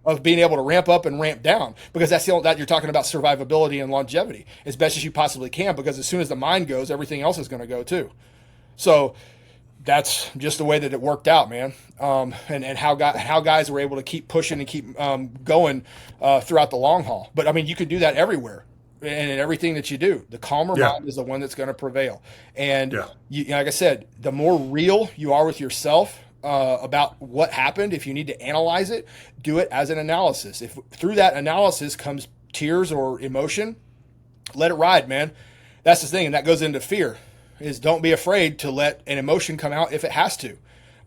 of being able to ramp up and ramp down, because that's that you're talking about survivability and longevity as best as you possibly can, because as soon as the mind goes, everything else is going to go too. So that's just the way that it worked out, man. And how guys were able to keep pushing and keep going throughout the long haul. But I mean, you could do that everywhere and in everything that you do. The calmer mind is the one that's going to prevail. And like I said, the more real you are with yourself about what happened, if you need to analyze it, do it as an analysis. If through that analysis comes tears or emotion, let it ride, man. That's the thing, and that goes into fear. Is don't be afraid to let an emotion come out if it has to.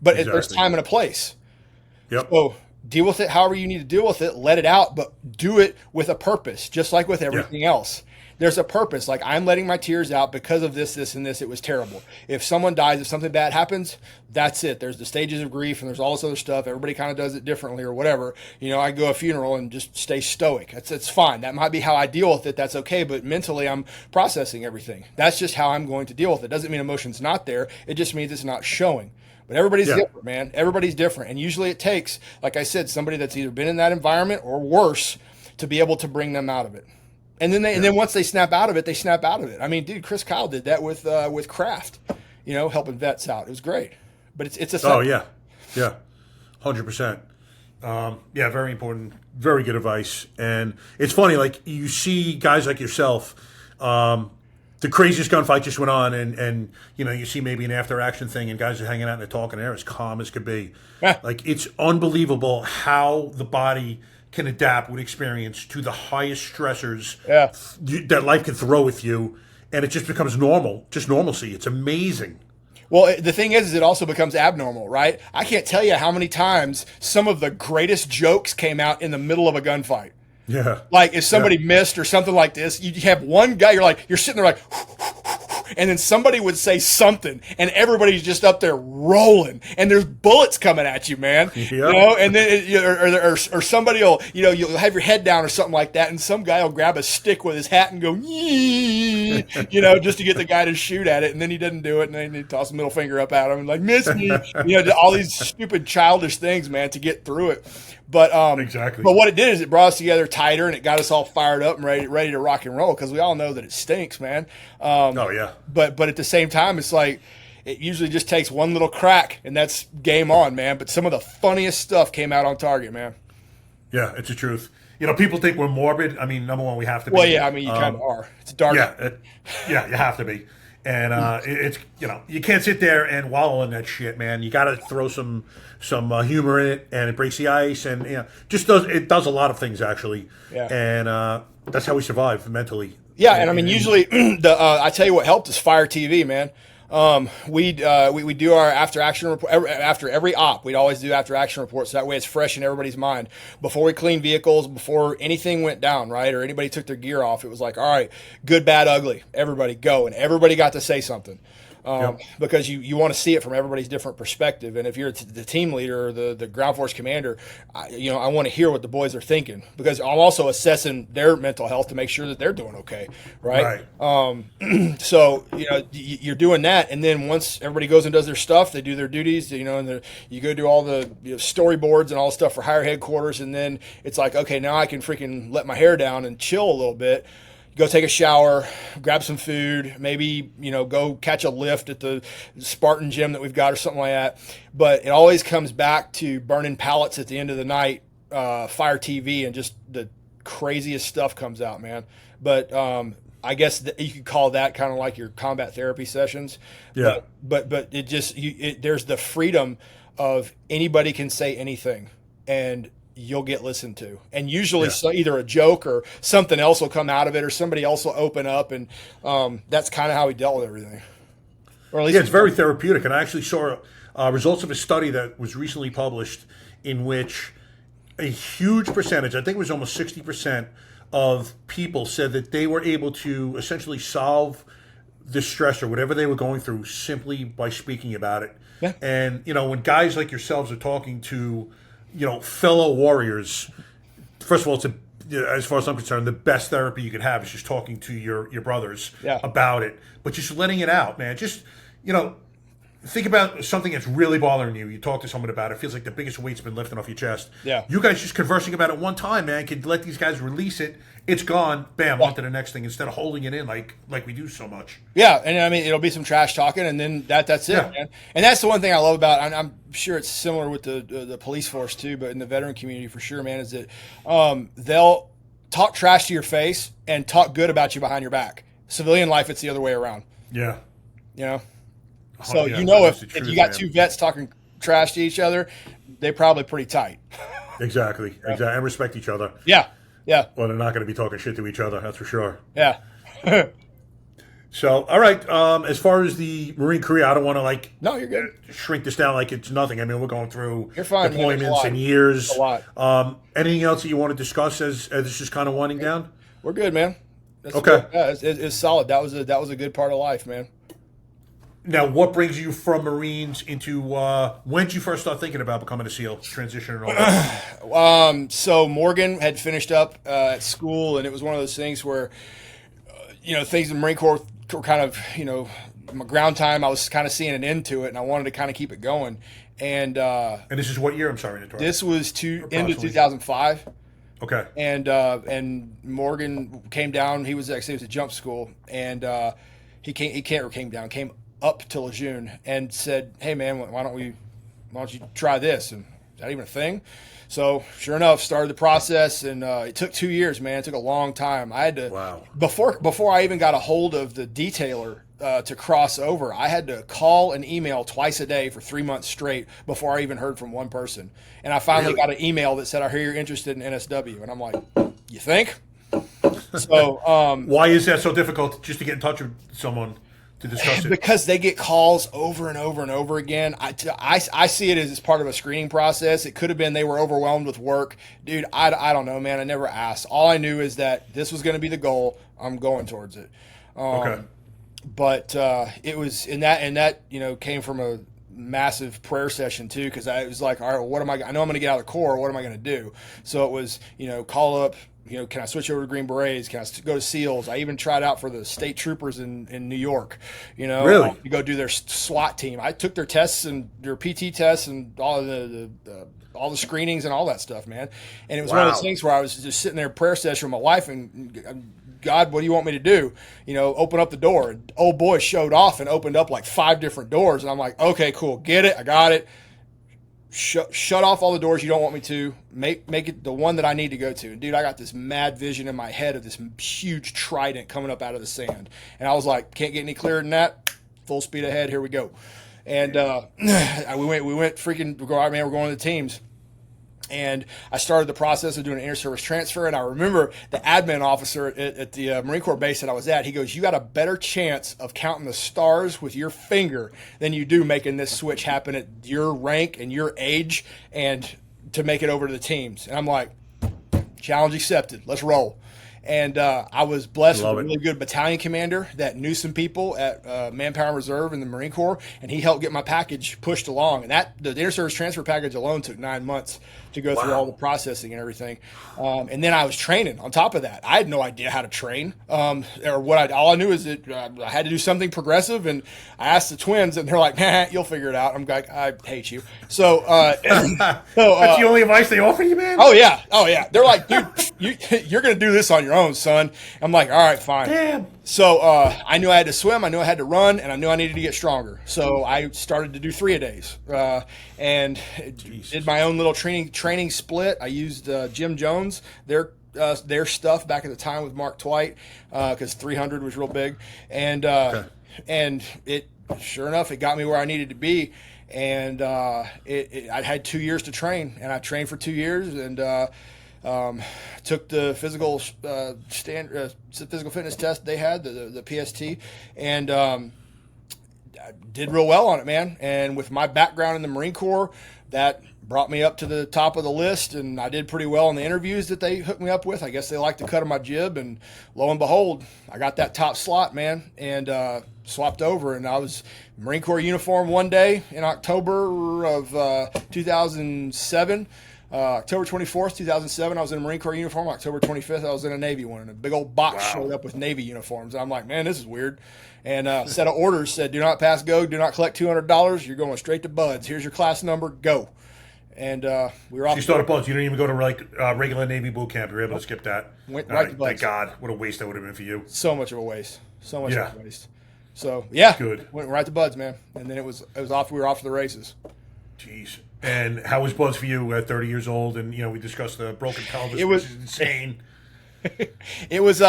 But there's time and a place. Yep. So deal with it however you need to deal with it. Let it out, but do it with a purpose, just like with everything else. There's a purpose. Like, I'm letting my tears out because of this, this, and this. It was terrible. If someone dies, if something bad happens, that's it. There's the stages of grief, and there's all this other stuff. Everybody kind of does it differently or whatever. I go to a funeral and just stay stoic. It's fine. That might be how I deal with it. That's okay. But mentally, I'm processing everything. That's just how I'm going to deal with it. Doesn't mean emotion's not there. It just means it's not showing. But everybody's different, man. Everybody's different. And usually it takes, like I said, somebody that's either been in that environment or worse to be able to bring them out of it. And then and then once they snap out of it, they snap out of it. I mean, dude, Chris Kyle did that with Kraft, helping vets out. It was great. But it's a Oh, yeah. Yeah. 100%. Very important. Very good advice. And it's funny, like, you see guys like yourself, the craziest gunfight just went on, and you see maybe an after-action thing, and guys are hanging out and they're talking, and they're as calm as could be. Yeah. Like, it's unbelievable how the body can adapt with experience to the highest stressors that life can throw with you, and it just becomes normal, just normalcy. It's amazing. Well, the thing is it also becomes abnormal, right? I can't tell you how many times some of the greatest jokes came out in the middle of a gunfight. Yeah. Like, if somebody missed or something like this, you have one guy, you're sitting there like, and then somebody would say something, and everybody's just up there rolling, and there's bullets coming at you, man. Yep. You know, and then or somebody will, you know, you'll have your head down or something like that, and some guy will grab a stick with his hat and go, "Yee," you know, just to get the guy to shoot at it, and then he doesn't do it, and then he toss a middle finger up at him and like, "Miss me," you know, all these stupid childish things, man, to get through it. But exactly. But what it did is it brought us together tighter, and it got us all fired up and ready to rock and roll, because we all know that it stinks, man. Oh yeah. But at the same time, it's like it usually just takes one little crack, and that's game on, man. But some of the funniest stuff came out on target, man. Yeah, it's the truth. You know, people think we're morbid. I mean, number one, we have to be. Well, yeah, I mean, you kind of are. It's dark. Yeah, yeah, you have to be. And it's, you know, you can't sit there and wallow in that shit, man. You got to throw some humor in it, and it breaks the ice, and you know, it does a lot of things actually. Yeah. And that's how we survive mentally. Yeah, and I mean, usually I tell you what helped is Fire TV, man. We do our after action report after every op. We'd always do after action reports. So that way it's fresh in everybody's mind. Before we cleaned vehicles, before anything went down, right, or anybody took their gear off, it was like, all right, good, bad, ugly. Everybody go, and everybody got to say something. Because you want to see it from everybody's different perspective. And if you're the team leader or the ground force commander, I want to hear what the boys are thinking, because I'm also assessing their mental health to make sure that they're doing okay, right? So you're doing that, and then once everybody goes and does their stuff, they do their duties, and you go do all the storyboards and all the stuff for higher headquarters, and then it's like, okay, now I can freaking let my hair down and chill a little bit. Go take a shower, grab some food, maybe, go catch a lift at the Spartan gym that we've got or something like that. But it always comes back to burning pallets at the end of the night, Fire TV, and just the craziest stuff comes out, man. But I guess you could call that kind of like your combat therapy sessions. Yeah. But it just, there's the freedom of anybody can say anything, and you'll get listened to, and usually either a joke or something else will come out of it, or somebody else will open up, and that's kind of how we dealt with everything. Or at least it's very therapeutic. And I actually saw results of a study that was recently published, in which a huge percentage, I think it was almost 60% of people, said that they were able to essentially solve the stress or whatever they were going through simply by speaking about it. Yeah. And when guys like yourselves are talking to fellow warriors, first of all, as far as I'm concerned, the best therapy you could have is just talking to your brothers about it, but just letting it out, man. Just, think about something that's really bothering you. You talk to someone about it. It feels like the biggest weight's been lifted off your chest. Yeah. You guys just conversing about it one time, man, could let these guys release it. It's gone. Bam, on to the next thing, instead of holding it in like we do so much. Yeah, and I mean, it'll be some trash talking, and then that's it, man. And that's the one thing I love about, and I'm sure it's similar with the police force too, but in the veteran community for sure, man, is that they'll talk trash to your face and talk good about you behind your back. Civilian life, it's the other way around. Yeah. So if you got two vets talking trash to each other, they're probably pretty tight. Exactly. And respect each other. Yeah. Well, they're not going to be talking shit to each other, that's for sure. Yeah. So, all right. As far as the Marine career, I don't want to no, you're good. Shrink this down like it's nothing. I mean, we're going through deployments and years. A lot. Anything else that you want to discuss as this is kind of winding down? We're good, man. That's okay. Good. Yeah, it's solid. That was a good part of life, man. Now, what brings you from Marines into when did you first start thinking about becoming a SEAL, transition and all that? So Morgan had finished up at school, and it was one of those things where, things in the Marine Corps were kind of, my ground time, I was kind of seeing an end to it, and I wanted to kind of keep it going. And this is what year? I'm sorry to interrupt. This was end of 2005. Okay. And Morgan came down. He was actually at jump school, and he came up to Lejeune and said, "Hey man, why don't you try this?" And is that even a thing? So sure enough, started the process, and it took 2 years, man. It took a long time. I had to before I even got a hold of the detailer to cross over, I had to call and email twice a day for 3 months straight before I even heard from one person. And I finally got an email that said, "I hear you're interested in NSW," and I'm like, "You think?" So why is that so difficult just to get in touch with someone to discuss it? Because they get calls over and over and over again. I see it as part of a screening process. It could have been they were overwhelmed with work. Dude, I don't know, man. I never asked. All I knew is that this was going to be the goal. I'm going towards it. Okay. but it was in that came from a massive prayer session too, because I was like, all right, well, what am I know I'm going to get out of the Corps, what am I going to do? So it was, call up, can I switch over to Green Berets? Can I go to SEALs? I even tried out for the state troopers in New York, Really? to go do their SWAT team. I took their tests and their PT tests and all the screenings and all that stuff, man. And it was one of those things where I was just sitting there in prayer session with my wife and God, what do you want me to do? Open up the door. And old boy showed off and opened up like 5 different doors. And I'm like, okay, cool. Get it. I got it. Shut off all the doors you don't want me to. Make it the one that I need to go to. And dude, I got this mad vision in my head of this huge trident coming up out of the sand. And I was like, can't get any clearer than that. Full speed ahead. Here we go. And we went freaking, all right, man, we're going to the teams. And I started the process of doing an inter-service transfer. And I remember the admin officer at the Marine Corps base that I was at, he goes, you got a better chance of counting the stars with your finger than you do making this switch happen at your rank and your age and to make it over to the teams. And I'm like, challenge accepted. Let's roll. And I was blessed with a really good battalion commander that knew some people at Manpower and Reserve in the Marine Corps, and he helped get my package pushed along. And the inter-service transfer package alone took 9 months to go through all the processing and everything. And then I was training on top of that. I had no idea how to train, all I knew is that I had to do something progressive. And I asked the twins, and they're like, you'll figure it out. I'm like, I hate you. So, that's the only advice they offer you, man? Oh yeah. They're like, dude, you're going to do this on your own, son. I'm like, all right, fine. Damn. So I knew I had to swim, I knew I had to run, and I knew I needed to get stronger. So I started to do 3-a-days and did my own little training split. I used Jim Jones, their stuff back at the time with Mark Twight, because 300 was real big. And and it, sure enough, it got me where I needed to be. And I had 2 years to train, and I trained for 2 years, and took the physical physical fitness test they had, the PST, and I did real well on it, man. And with my background in the Marine Corps, that brought me up to the top of the list, and I did pretty well in the interviews that they hooked me up with. I guess they liked the cut of my jib, and lo and behold, I got that top slot, man, and swapped over, and I was Marine Corps uniform one day in October of 2007. October 24th, 2007, I was in a Marine Corps uniform. October 25th, I was in a Navy one. And a big old box showed up with Navy uniforms. And I'm like, man, this is weird. And a set of orders said, do not pass go, do not collect $200. You're going straight to BUDS. Here's your class number, go. And we were off. You started BUDS. You didn't even go to regular Navy boot camp. You were able to skip that. Went right to BUDS. Thank God. What a waste that would have been for you. So much of a waste. So much of a waste. So, yeah. Good. Went right to BUDS, man. And then it was off. We were off to the races. Jeez. And how was BUDS for you at 30 years old? And we discussed the broken pelvis, which is insane. It was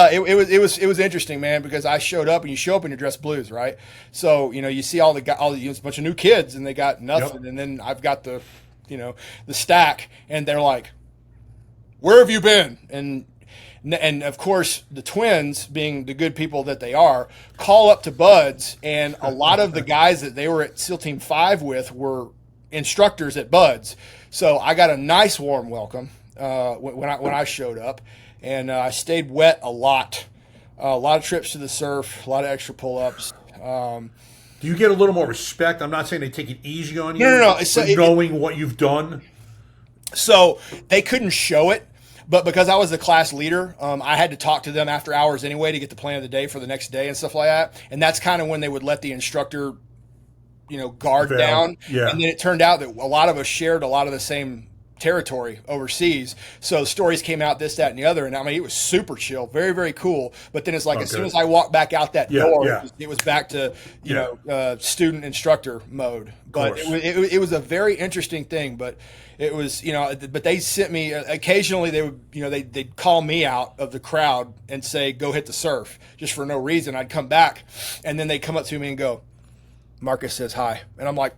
interesting, man, because I showed up, and you show up in your dress blues, right? So you see all the a bunch of new kids, and they got nothing, and then I've got the stack, and they're like, "Where have you been?" And of course, the twins, being the good people that they are, call up to BUDS, and a lot of the guys that they were at SEAL Team 5 with were instructors at BUDS. So I got a nice warm welcome when I showed up, and I stayed wet a lot of trips to the surf, a lot of extra pull-ups. Do you get a little more respect? I'm not saying they take it easy on you. No. Knowing what you've done. So they couldn't show it, but because I was the class leader, I had to talk to them after hours anyway to get the plan of the day for the next day and stuff like that. And that's kind of when they would let the instructor guard down. Yeah. And then it turned out that a lot of us shared a lot of the same territory overseas. So stories came out, this, that, and the other. And I mean, it was super chill, very, very cool. But then it's like, soon as I walked back out that door, it was back to, student instructor mode. But it was a very interesting thing. But it was, but they sent me, occasionally they would, they'd call me out of the crowd and say, go hit the surf, just for no reason. I'd come back, and then they'd come up to me and go, Marcus says hi. And I'm like,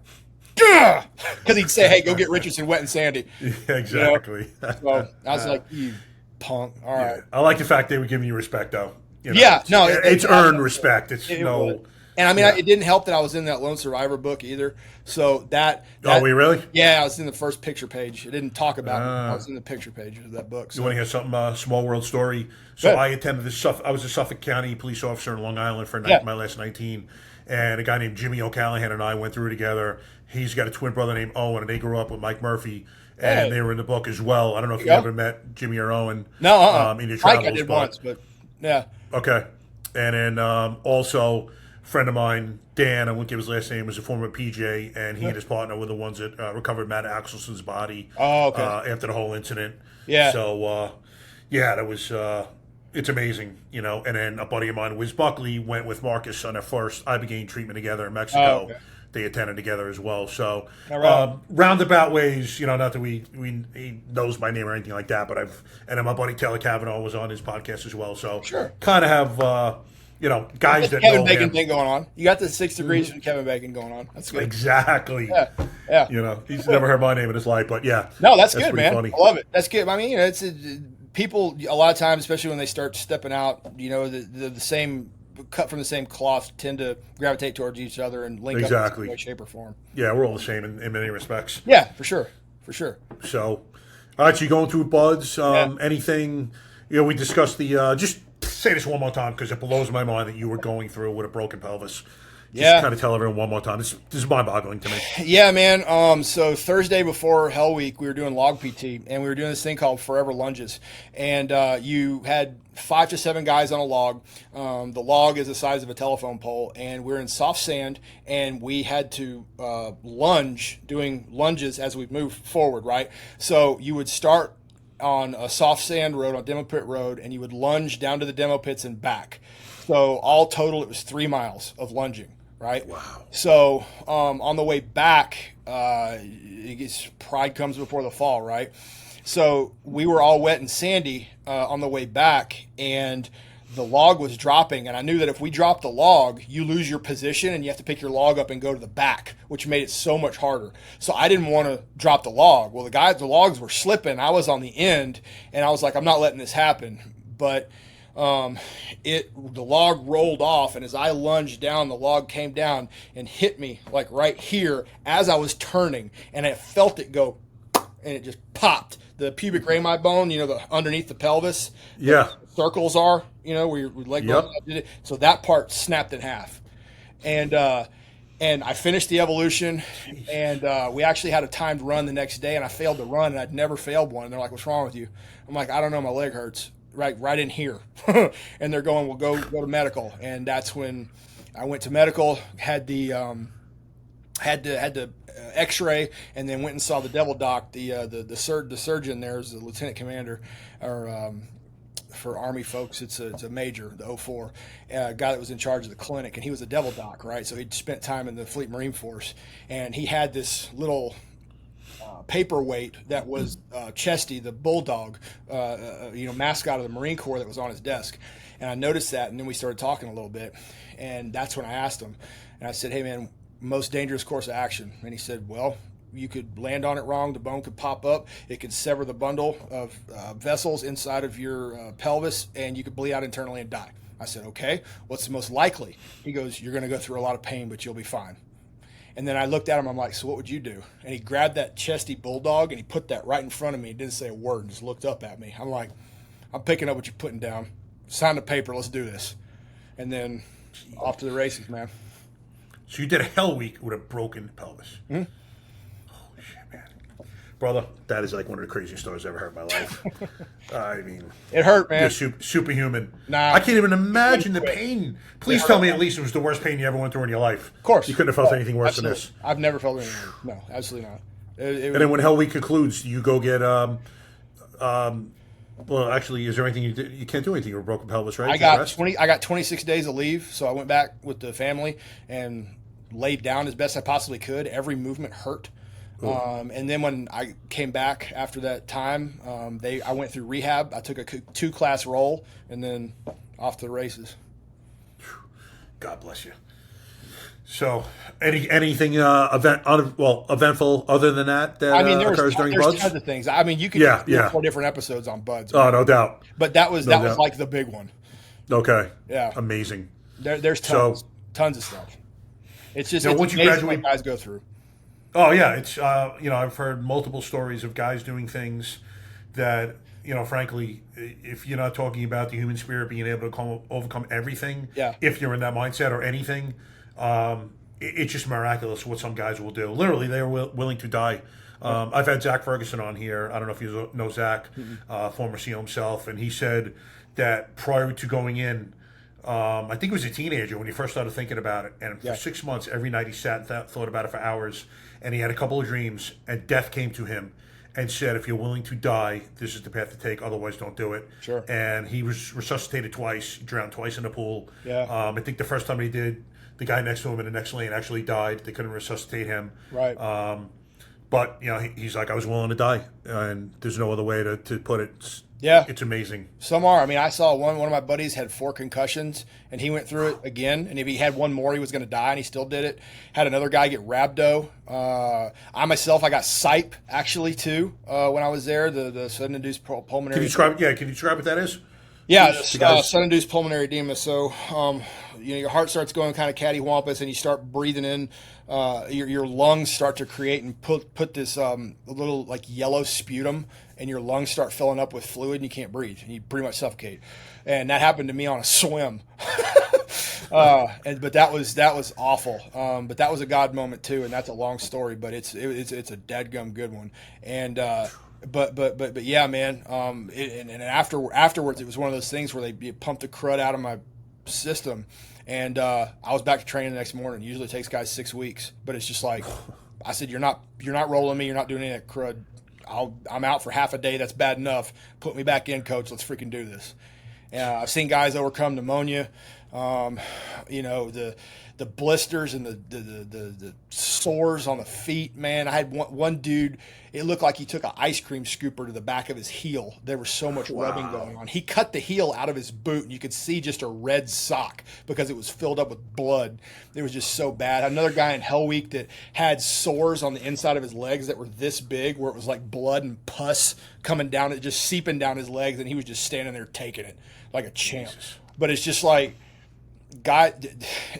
because he'd say, hey, go get Richardson wet and sandy. Yeah, exactly. So I was like, you punk. All right. I like the fact they were giving you respect, though. It's earned respect. It's And I mean, Yeah. it didn't help that I was in that Lone Survivor book either. So that Oh, were you really? Yeah, I was in the first picture page. It didn't talk about me. Ah. I was in the picture page of that book. You So want to hear something? Small world story. So Good. I attended I was a Suffolk County police officer in Long Island for Yeah. my last 19, and a guy named Jimmy O'Callahan and I went through together. He's got a twin brother named Owen, and they grew up with Mike Murphy, and Hey. they were in the book as well. I don't know if you Yeah. ever met Jimmy or Owen. no, in your Mike travels, I did but- once, but yeah. Okay. And then also, a friend of mine, Dan, I won't give his last name, was a former PJ, and he and his partner were the ones that recovered Matt Axelson's body Oh, okay. after the whole incident. Yeah. So, that was, it's amazing, you know. And then a buddy of mine, Wiz Buckley, went with Marcus on their first Ibogaine treatment together in Mexico. Oh, okay. They attended together as well. So, All right. roundabout ways, you know, not that he knows my name or anything like that, but and then my buddy Taylor Kavanaugh was on his podcast as well. So, Sure. kind of have, you know, guys that Kevin know Bacon him. thing going on. You got the 6 degrees from Kevin Bacon going on. That's good. Exactly. Yeah. You know, he's never heard my name in his life, but yeah. No, that's good, pretty man. funny. I love it. That's good. I mean, you know, it's people a lot of times, especially when they start stepping out, you know, the same cut from the same cloth tend to gravitate towards each other and link up in Exactly. some way, shape, or form. Yeah, we're all the same in many respects. Yeah, for sure. So, all right, so you're going through buds. Yeah. Anything, you know, we discussed the, just say this one more time because it blows my mind that you were going through with a broken pelvis. Just Yeah. kind of tell everyone one more time. This is mind-boggling to me. Yeah, man. So Thursday before Hell Week, we were doing log PT, and we were doing this thing called Forever Lunges. And you had 5 to 7 guys on a log. The log is the size of a telephone pole, and we're in soft sand, and we had to lunge, doing lunges as we move forward, right? So you would start on a soft sand road, on demo pit road, and you would lunge down to the demo pits and back. So all total, it was 3 miles of lunging. Right. Wow. So on the way back, pride comes before the fall, right? So we were all wet and sandy on the way back, and the log was dropping. And I knew that if we dropped the log, you lose your position, and you have to pick your log up and go to the back, which made it so much harder. So I didn't want to drop the log. Well, the logs were slipping. I was on the end, and I was like, I'm not letting this happen. But the log rolled off, and as I lunged down, the log came down and hit me like right here as I was turning, and I felt it go, and it just popped. The pubic rami bone, you know, the underneath the pelvis, Yeah. circles are, you know, where your leg Yep. goes. Did it. So that part snapped in half, and I finished the evolution, and we actually had a timed run the next day, and I failed to run, and I'd never failed one. And they're like, "What's wrong with you?" I'm like, "I don't know, my leg hurts." Right in here. And they're going, well, go to medical. And that's when I went to medical, had the x-ray, and then went and saw the devil doc. The surgeon there is the lieutenant commander, or for Army folks, it's a major, the 04, guy that was in charge of the clinic, and he was a devil doc, right? So he'd spent time in the Fleet Marine Force, and he had this little paperweight that was Chesty, the bulldog, mascot of the Marine Corps, that was on his desk. And I noticed that, and then we started talking a little bit, and that's when I asked him, and I said, "Hey man, most dangerous course of action?" And he said, "Well, you could land on it wrong, the bone could pop up, it could sever the bundle of vessels inside of your pelvis, and you could bleed out internally and die." I said, "Okay, what's the most likely?" He goes, "You're going to go through a lot of pain, but you'll be fine." And then I looked at him, I'm like, "So what would you do?" And he grabbed that Chesty bulldog and he put that right in front of me. He didn't say a word and just looked up at me. I'm like, "I'm picking up what you're putting down. Sign the paper, let's do this." And then off to the races, man. So you did a Hell Week with a broken pelvis. Mm-hmm. Holy shit, man. Brother, that is like one of the craziest stories I've ever heard in my life. I mean, It hurt, man. you're superhuman. Nah. I can't even imagine the pain. Please tell me at least it was the worst pain you ever went through in your life. Of course. You couldn't have felt anything worse than Absolutely. this. I've never felt anything. No, absolutely not. And then when Hell Week concludes, you go get well, actually, is there anything you did? You can't do anything. You're a broken pelvis, right? I Just got rest? I got 26 days of leave, so I went back with the family and laid down as best I possibly could. Every movement hurt. And then when I came back after that time, I went through rehab. I took a 2-class roll, and then off to the races. God bless you. So, anything eventful other than that I mean, occurs during there's buds? tons of things. I mean, you could Yeah, do yeah. 4 different episodes on buds. Oh, no doubt. But that was doubt. like the big one. Okay. Yeah. Amazing. There's So, tons. Tons of stuff. It's just Now, it's once you amazing graduate- what guys go through. Oh yeah, it's I've heard multiple stories of guys doing things that frankly, if you're not talking about the human spirit being able to overcome everything, Yeah. if you're in that mindset or anything, it's just miraculous what some guys will do. Literally, they are willing to die. I've had Zach Ferguson on here. I don't know if you know Zach, former SEAL himself, and he said that prior to going in, I think he was a teenager when he first started thinking about it, and for 6 months, every night he sat and thought about it for hours, and he had a couple of dreams, and death came to him and said, if you're willing to die, this is the path to take, otherwise don't do it. Sure. And he was resuscitated twice, drowned twice in the pool. Yeah. I think the first time he did, the guy next to him in the next lane actually died. They couldn't resuscitate him. Right. But he's like, I was willing to die, and there's no other way to put it. It's amazing. Some are. I mean, I saw one of my buddies had 4 concussions, and he went through it again. And if he had one more, he was going to die, and he still did it. Had another guy get rhabdo. I myself, I got SIPE actually too when I was there. The sudden-induced pulmonary. Can you describe what that is? Yeah, sudden-induced pulmonary edema. So, your heart starts going kind of cattywampus, and you start breathing in. Your lungs start to create and put this little like yellow sputum, and your lungs start filling up with fluid, and you can't breathe, and you pretty much suffocate. And that happened to me on a swim. But that was awful. But that was a God moment too, and that's a long story, but it's a dadgum good one. And but yeah, man. And afterwards, it was one of those things where they pumped the crud out of my system, and I was back to training the next morning. Usually it takes guys 6 weeks, but it's just like I said, you're not rolling me, you're not doing any of that crud. I'm out for half a day. That's bad enough. Put me back in, coach. Let's freaking do this. I've seen guys overcome pneumonia. The blisters and the sores on the feet, man. I had one dude, it looked like he took an ice cream scooper to the back of his heel. There was so much rubbing going on. He cut the heel out of his boot, and you could see just a red sock because it was filled up with blood. It was just so bad. Another guy in Hell Week that had sores on the inside of his legs that were this big, where it was like blood and pus coming down, it just seeping down his legs, and he was just standing there taking it like a champ. Jesus. But it's just like,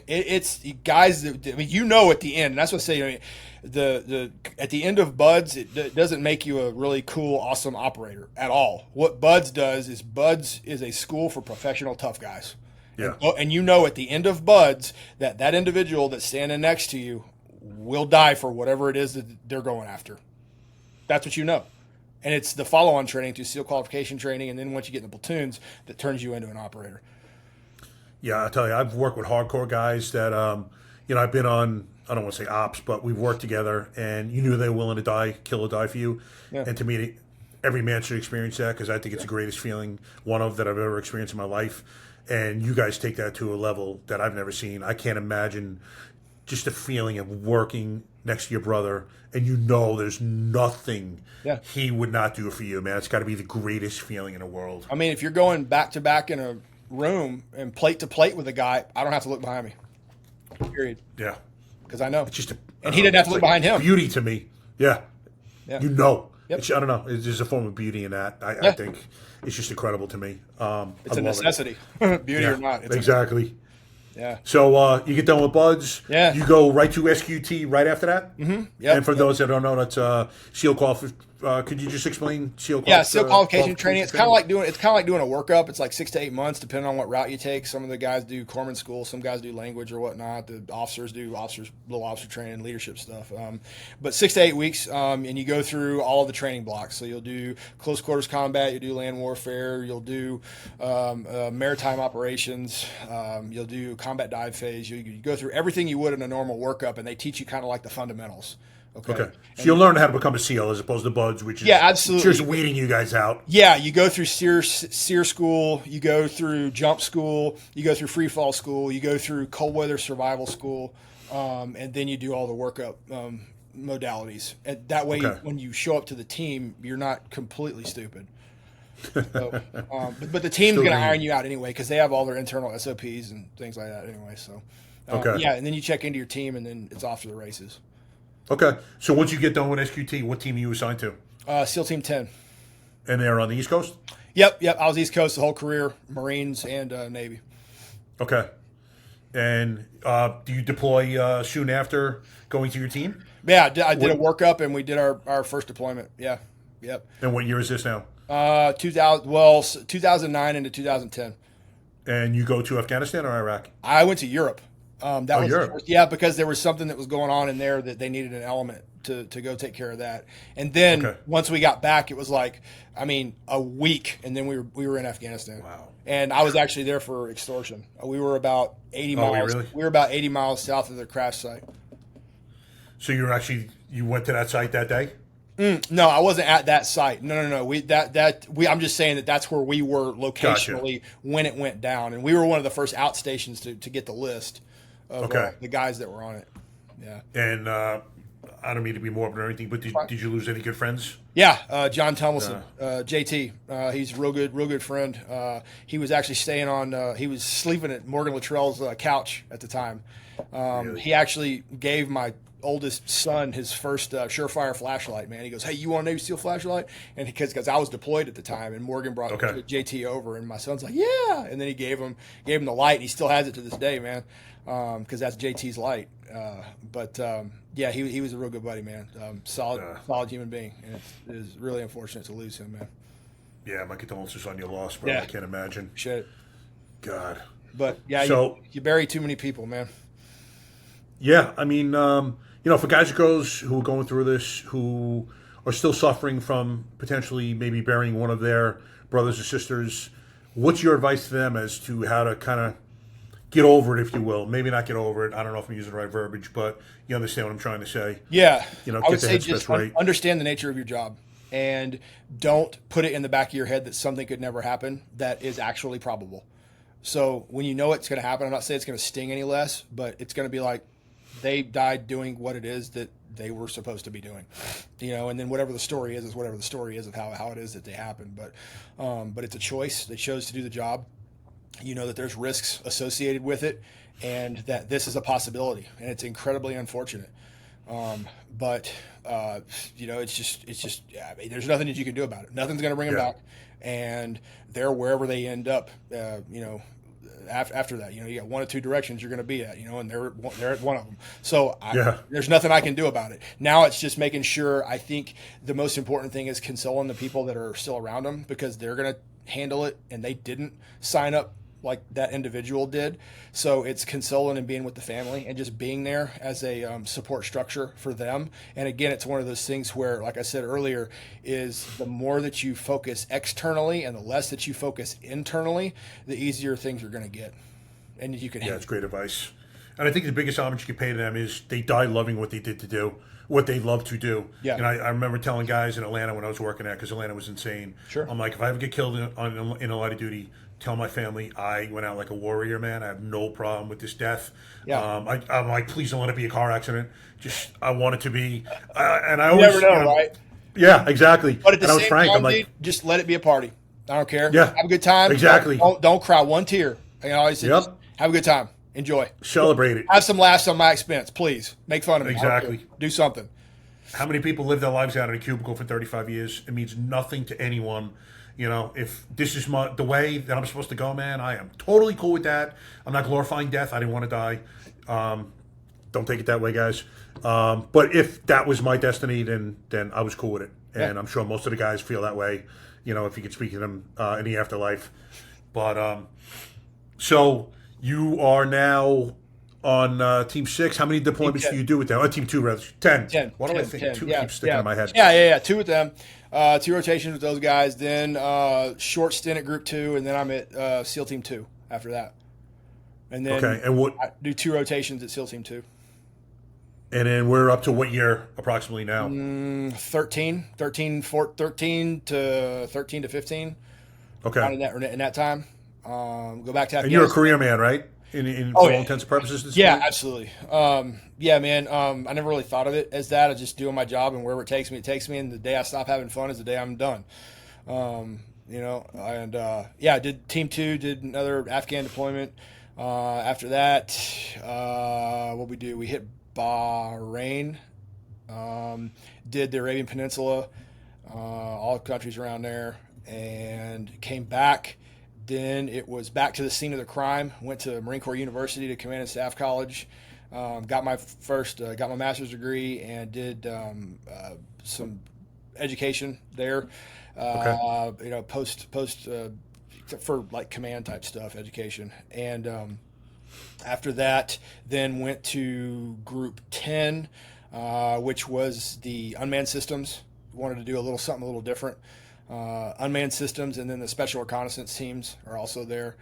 it's guys that, I mean, at the end, and that's what I say. I mean, at the end of Buds, it doesn't make you a really cool, awesome operator at all. What Buds does is Buds is a school for professional tough guys. Yeah. And at the end of Buds that individual that's standing next to you will die for whatever it is that they're going after. That's what you know. And it's the follow-on training through SEAL qualification training, and then once you get in the platoons, that turns you into an operator. Yeah, I tell you, I've worked with hardcore guys that, I've been on, I don't want to say ops, but we've worked together, and you knew they were willing to die, kill or die for you. Yeah. And to me, every man should experience that, because I think it's the greatest feeling, one of that I've ever experienced in my life. And you guys take that to a level that I've never seen. I can't imagine just the feeling of working next to your brother, and there's nothing he would not do for you, man. It's got to be the greatest feeling in the world. I mean, if you're going back to back in a room and plate to plate with a guy, I don't have to look behind me. Period. Yeah. Because I know. It's just and he didn't have to look behind him. Beauty to me. Yeah. Yeah. Yep. I don't know. There's a form of beauty in that. I think it's just incredible to me. It's a necessity. Beauty or not. It's exactly. Yeah. So you get done with Buds. Yeah. You go right to SQT right after that. Mm-hmm. Yeah. And for those that don't know, that's SEAL qualification. Could you just explain SEAL? SEAL qualification training. It's kind of like doing a workup. It's like 6 to 8 months, depending on what route you take. Some of the guys do corpsman school. Some guys do language or whatnot. The officers do little officer training, leadership stuff. But 6 to 8 weeks, and you go through all of the training blocks. So you'll do close quarters combat. You'll do land warfare. You'll do maritime operations. You'll do combat dive phase. You go through everything you would in a normal workup, and they teach you kind of like the fundamentals. Okay. So you'll learn how to become a SEAL as opposed to Buds, which is absolutely just weeding you guys out. Yeah, you go through SEER school, you go through jump school, you go through free fall school, you go through cold weather survival school, and then you do all the workup modalities. And that way, when you show up to the team, you're not completely stupid. So, but the team's going to iron you out anyway because they have all their internal SOPs and things like that anyway. So, and then you check into your team, and then it's off to the races. Okay. So once you get done with SQT, what team are you assigned to? SEAL Team 10. And they're on the East Coast? Yep. I was East Coast the whole career, Marines and Navy. Okay. And do you deploy soon after going to your team? Yeah, I did a workup and we did our first deployment. Yeah. Yep. And what year is this now? 2009 into 2010. And you go to Afghanistan or Iraq? I went to Europe. That was Europe. yeah, because there was something that was going on in there that they needed an element to go take care of that. And then once we got back, it was like, I mean, a week, and then we were in Afghanistan. Wow. And I was actually there for extortion. We were about 80 miles. Really? We were about 80 miles south of the crash site. So you went to that site that day? No, I wasn't at that site. No. I'm just saying that's where we were locationally when it went down, and we were one of the first outstations to get the list of the guys that were on it. Yeah. And I don't mean to be morbid or anything, but did you lose any good friends? Yeah, John Tummelson, JT. He's a real good friend. He was actually staying on. He was sleeping at Morgan Luttrell's couch at the time. Really? He actually gave my oldest son his first Surefire flashlight. Man, he goes, "Hey, you want a Navy SEAL flashlight?" And because I was deployed at the time, and Morgan brought JT over, and my son's like, "Yeah," and then he gave him the light, and he still has it to this day, man, because that's JT's light. Yeah, he was a real good buddy, man. Solid human being, and it is really unfortunate to lose him, man. Yeah, my condolences on your loss, bro. Yeah. I can't imagine. Shit. God. But yeah, so you bury too many people, man. Yeah, I mean, for guys and girls who are going through this, who are still suffering from potentially maybe burying one of their brothers or sisters, what's your advice to them as to how to kind of get over it, if you will? Maybe not get over it. I don't know if I'm using the right verbiage, but you understand what I'm trying to say. Yeah. I would get the say headspace just right. Understand the nature of your job, and don't put it in the back of your head that something could never happen that is actually probable. So when you know it's going to happen, I'm not saying it's going to sting any less, but it's going to be like, they died doing what it is that they were supposed to be doing, and then whatever the story is whatever the story is of how it is that they happen. But it's a choice. They chose to do the job. You know that there's risks associated with it, and that this is a possibility, and it's incredibly unfortunate. It's just I mean, there's nothing that you can do about it. Nothing's going to bring them back, and they're wherever they end up. After that, you got one or two directions you're going to be at, and they're at one of them. So there's nothing I can do about it. Now it's just making sure. I think the most important thing is consoling the people that are still around them, because they're going to handle it, and they didn't sign up like that individual did. So it's consoling and being with the family and just being there as a support structure for them. And again, it's one of those things where, like I said earlier, is the more that you focus externally and the less that you focus internally, the easier things are going to get. And you can handle. It's great advice. And I think the biggest homage you can pay to them is they died loving what they did to do, what they love to do. Yeah. And I remember telling guys in Atlanta when I was working there, because Atlanta was insane. Sure. I'm like, if I ever get killed in a line of duty, tell my family I went out like a warrior, man. I have no problem with this death. Yeah. I'm like, please don't let it be a car accident. Just, I want it to be. And I always never know, right? Yeah, exactly. But at the and I was same frank. time, I'm like, just let it be a party. I don't care. Yeah. Have a good time. Exactly. Don't cry one tear. I always say, just have a good time. Enjoy. Celebrate it. Have some laughs on my expense, please. Make fun of me. Exactly. Do something. How many people live their lives out in a cubicle for 35 years? It means nothing to anyone. If this is the way that I'm supposed to go, man, I am totally cool with that. I'm not glorifying death. I didn't want to die. Don't take it that way, guys. But if that was my destiny, then I was cool with it. And I'm sure most of the guys feel that way, if you could speak to them in the afterlife. But so you are now on Team 6. How many deployments do you do with them? Team 2, rather. 10. What do I think? 10. 2 keeps sticking in my head. Yeah. 2 with them. 2 rotations with those guys. Then short stint at Group 2, and then I'm at SEAL Team 2 after that. And then I do 2 rotations at SEAL Team 2. And then we're up to what year approximately now? 13 to 15. Okay. In that time. Go back to Afghanistan. And you're a career man, right? For all intents and purposes? Yeah, absolutely. Man. I never really thought of it as that. I just doing my job, and wherever it takes me, it takes me. And the day I stop having fun is the day I'm done. I did Team 2, did another Afghan deployment. After that, what we do? We hit Bahrain, did the Arabian Peninsula, all countries around there, and came back. Then it was back to the scene of the crime. Went to Marine Corps University to Command and Staff College. Got my master's degree and did some education there. Post for like command type stuff, education. And after that, then went to Group 10, which was the unmanned systems. Wanted to do something a little different. Unmanned systems, and then the special reconnaissance teams are also there.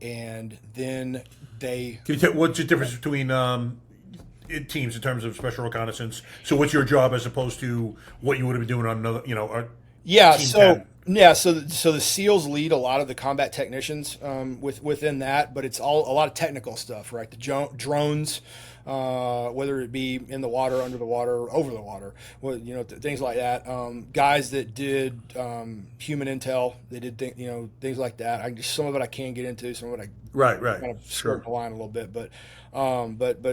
And then Can you tell what's the difference between teams in terms of special reconnaissance? So what's your job as opposed to what you would have been doing on another, Team 10? So the SEALs lead a lot of the combat technicians within that, but it's all a lot of technical stuff, right? The drones, whether it be in the water, under the water, over the water, things like that. Guys that did human intel, they did things like that. Some of it I can get into, some of it right, kind of skirt the line a little bit, but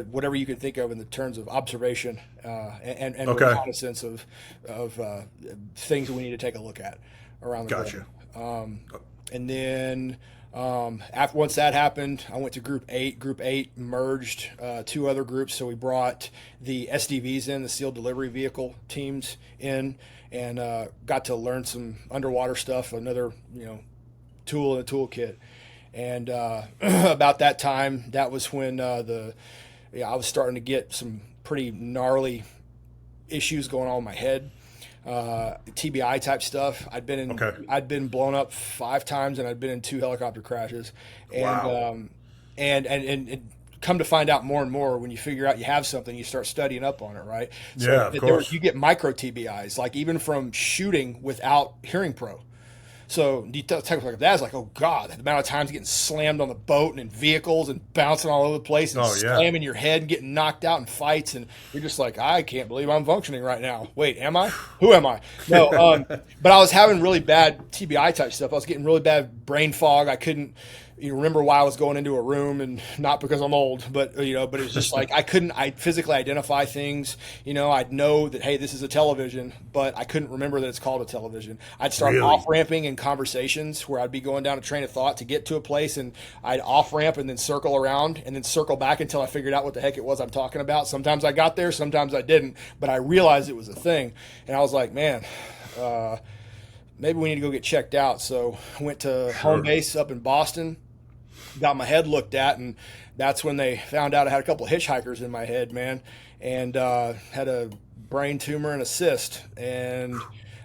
whatever you can think of in the terms of observation and reconnaissance of things that we need to take a look at around the globe. And then once that happened, I went to Group 8. Group 8 merged two other groups, so we brought the SDVs in, the SEAL Delivery Vehicle teams in, and got to learn some underwater stuff, another tool in the toolkit. And about that time, that was when I was starting to get some pretty gnarly issues going on in my head. TBI type stuff. I'd been blown up 5 times, and I'd been in 2 helicopter crashes. And wow. And come to find out more and more, when you figure out you have something, you start studying up on it, right? So yeah, of course. You get micro TBIs, like even from shooting without hearing pro. So you talk about that, it's like, oh God, the amount of times getting slammed on the boat and in vehicles and bouncing all over the place and slamming your head and getting knocked out in fights, and you're just like, I can't believe I'm functioning right now. Wait, am I? Who am I? No, but I was having really bad TBI type stuff. I was getting really bad brain fog. I couldn't remember why I was going into a room, and not because I'm old, but but it was just like I physically identify things. I'd know that, hey, this is a television, but I couldn't remember that it's called a television. I'd start off-ramping in conversations where I'd be going down a train of thought to get to a place, and I'd off-ramp and then circle around and then circle back until I figured out what the heck it was I'm talking about. Sometimes I got there, sometimes I didn't, but I realized it was a thing, and I was like, man, maybe we need to go get checked out. So I went to home base up in Boston, got my head looked at, and that's when they found out I had a couple of hitchhikers in my head, man, and had a brain tumor and a cyst, and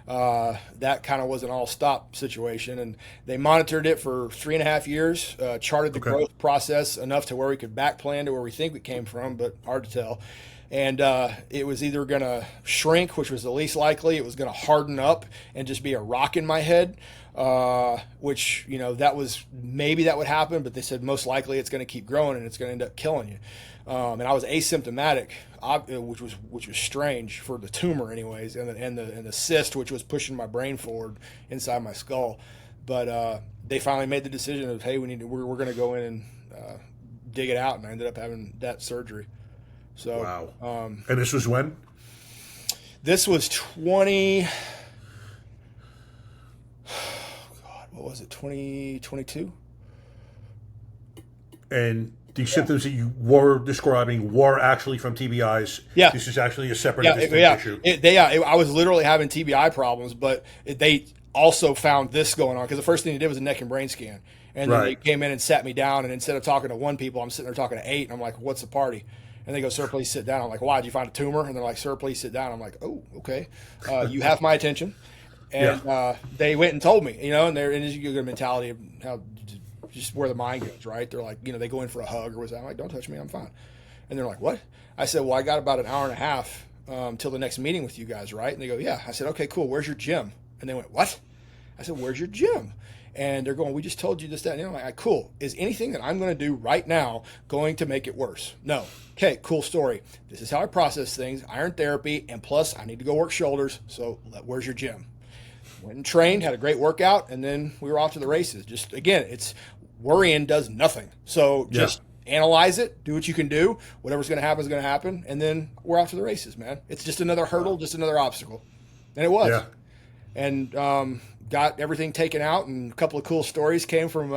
that kind of was an all-stop situation. And they monitored it for 3.5 years, charted the growth process enough to where we could back plan to where we think it came from, but hard to tell. And it was either going to shrink, which was the least likely. It was going to harden up and just be a rock in my head, which, that was, maybe that would happen, but they said most likely it's going to keep growing and it's going to end up killing you. And I was asymptomatic, which was strange for the tumor anyways, and the cyst, which was pushing my brain forward inside my skull. But they finally made the decision of, hey, we're going to go in and dig it out, and I ended up having that surgery. So, wow. And this was when? This was 2022? And the symptoms that you were describing were actually from TBIs. Yeah. This is actually a separate issue. I was literally having TBI problems, but they also found this going on, because the first thing they did was a neck and brain scan. And then they came in and sat me down, and instead of talking to 1 people, I'm sitting there talking to 8, and I'm like, what's the party? And they go, sir, please sit down. I'm like, why? Did you find a tumor? And they're like, sir, please sit down. I'm like, oh, okay. You have my attention. And they went and told me, and you get a mentality of how just where the mind goes, right? They're like, they go in for a hug or whatever. I'm like, don't touch me, I'm fine. And they're like, what? I said, well, I got about an hour and a half till the next meeting with you guys, right? And they go, yeah. I said, okay, cool. Where's your gym? And they went, what? I said, where's your gym? And they're going, we just told you this, that, and I'm like, cool. Is anything that I'm going to do right now going to make it worse? No. Okay, cool story. This is how I process things. Iron therapy, and plus I need to go work shoulders. So where's your gym? Went and trained, had a great workout, and then we were off to the races. Just, again, it's worrying does nothing. So just analyze it, do what you can do. Whatever's going to happen is going to happen, and then we're off to the races, man. It's just another hurdle, just another obstacle. And it was. Yeah. And got everything taken out, and a couple of cool stories came from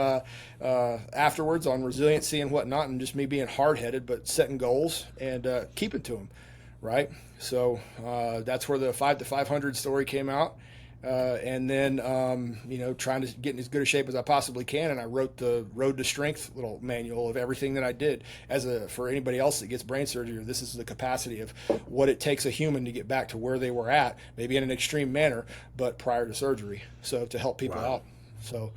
afterwards on resiliency and whatnot, and just me being hard-headed but setting goals and keeping to them, right? So that's where the 5 to 500 story came out. And then, trying to get in as good a shape as I possibly can. And I wrote the Road to Strength little manual of everything that I did for anybody else that gets brain surgery. This is the capacity of what it takes a human to get back to where they were at, maybe in an extreme manner, but prior to surgery. So to help people out. So.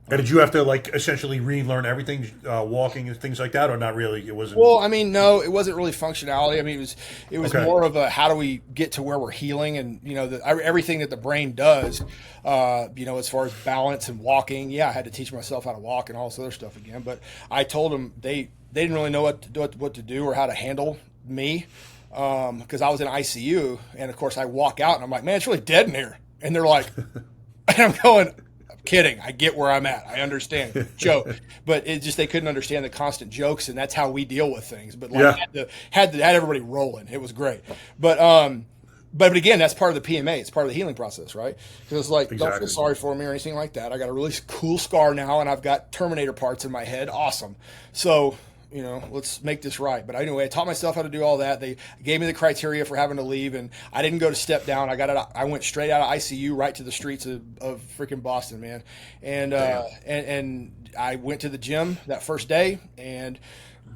And did you have to essentially relearn everything, walking and things like that, or not really? It wasn't. Well, I mean, no, it wasn't really functionality. I mean, it was Okay. more of a how do we get to where we're healing, and everything that the brain does, as far as balance and walking. Yeah, I had to teach myself how to walk and all this other stuff again. But I told them they didn't really know what to do or how to handle me because I was in ICU, and of course I walk out and I'm like, man, it's really dead in here, and they're like, and I'm going. Kidding. I get where I'm at. I understand. Joke. But it just, they couldn't understand the constant jokes, and that's how we deal with things. But had everybody rolling. It was great. But again, that's part of the PMA. It's part of the healing process, right? Because it's like, Don't feel sorry for me or anything like that. I got a really cool scar now, and I've got Terminator parts in my head. Awesome. So, let's make this right. But anyway, I taught myself how to do all that. They gave me the criteria for having to leave, and I didn't go to step down. I went straight out of ICU right to the streets of freaking Boston, man. And I went to the gym that first day, and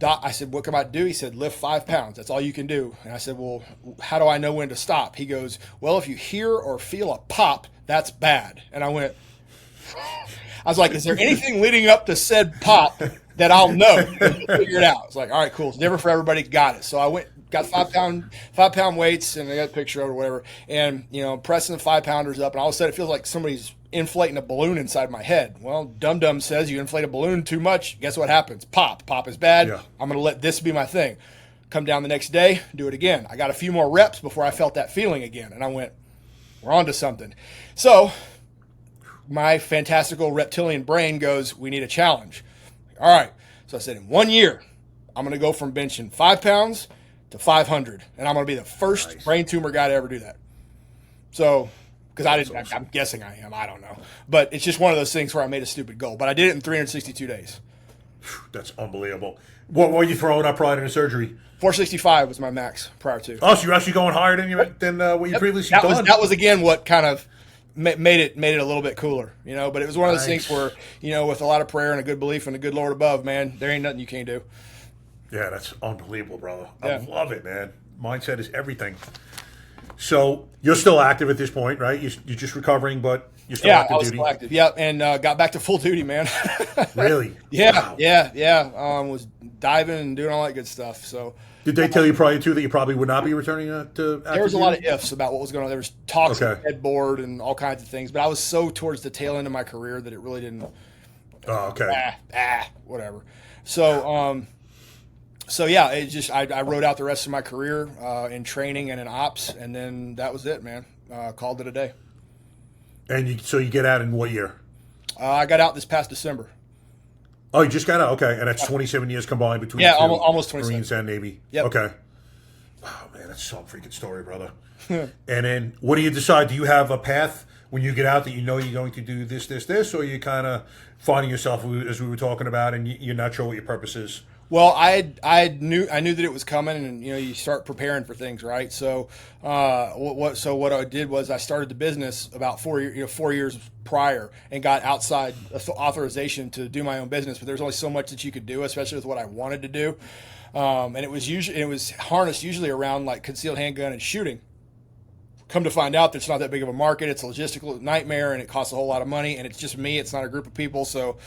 I said, what can I do? He said, lift 5 pounds. That's all you can do. And I said, well, how do I know when to stop? He goes, well, if you hear or feel a pop, that's bad. And I was like, is there anything leading up to said pop that I'll know and figure it out? It's like, all right, cool. It's different for everybody. Got it. So I got 5 pound weights, and I got a picture of it or whatever. And, pressing the 5 pounders up, and all of a sudden it feels like somebody's inflating a balloon inside my head. Well, Dum says you inflate a balloon too much. Guess what happens? Pop. Pop is bad. Yeah. I'm going to let this be my thing. Come down the next day, do it again. I got a few more reps before I felt that feeling again. And I went, we're on to something. So my fantastical reptilian brain goes, we need a challenge. All right. So I said, in 1 year, I'm going to go from benching 5 pounds to 500. And I'm going to be the first brain tumor guy to ever do that. So, because I'm guessing I am. I don't know. But it's just one of those things where I made a stupid goal. But I did it in 362 days. That's unbelievable. What were you throwing up prior to the surgery? 465 was my max prior to. Oh, so you're actually going higher than what you previously done? That was, again, what kind of made it a little bit cooler, But it was one of those things where, with a lot of prayer and a good belief and a good Lord above, man, there ain't nothing you can't do. Yeah, that's unbelievable, brother. Yeah. I love it, man. Mindset is everything. So you're still active at this point, right? You're just recovering, but you're still active duty. Yeah, I was still active. Yeah, and got back to full duty, man. Really? Yeah, wow. yeah. Was diving and doing all that good stuff. So. Did they tell you prior to that you probably would not be returning to active There was a duty? lot of ifs about what was going on. There was talks of headboard and all kinds of things, but I was so towards the tail end of my career that it really didn't. Oh, okay. Whatever. So, yeah, it just I wrote out the rest of my career in training and in ops, and then that was it, man. Called it a day. And so you get out in what year? I got out this past December. Oh, you just got out? Okay. And that's 27 years combined between almost 27. Marines and Navy. Yep. Okay. Wow, man, that's some freaking story, brother. And then what do you decide? Do you have a path when you get out that you're going to do this, or you kind of finding yourself, as we were talking about, and you're not sure what your purpose is? Well, I knew that it was coming, and you start preparing for things, right? So, what I did was I started the business about 4 years prior, and got outside authorization to do my own business. But there's only so much that you could do, especially with what I wanted to do, and it was harnessed usually around like concealed handgun and shooting. Come to find out, it's not that big of a market. It's a logistical nightmare, and it costs a whole lot of money. And it's just me. It's not a group of people. So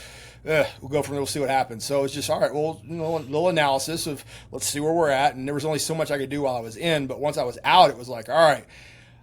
we'll go from there. We'll see what happens. So it's just, all right, well, a little analysis of let's see where we're at. And there was only so much I could do while I was in. But once I was out, it was like, all right,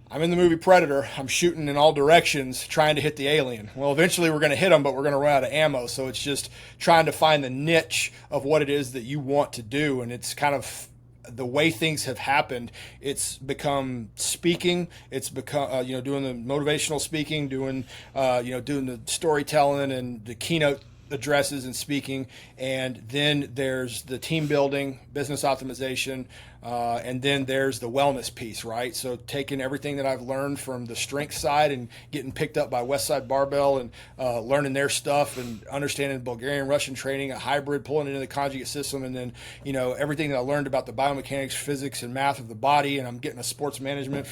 I'm in the movie Predator. I'm shooting in all directions trying to hit the alien. Well, eventually we're going to hit them, but we're going to run out of ammo. So it's just trying to find the niche of what it is that you want to do. And it's kind of the way things have happened. It's become speaking. It's become doing the motivational speaking, doing the storytelling and the keynote addresses and speaking, and then there's the team building, business optimization, and then there's the wellness piece, right? So taking everything that I've learned from the strength side and getting picked up by Westside Barbell and learning their stuff and understanding Bulgarian Russian training, a hybrid, pulling it into the conjugate system, and then everything that I learned about the biomechanics, physics, and math of the body. And I'm getting a sports management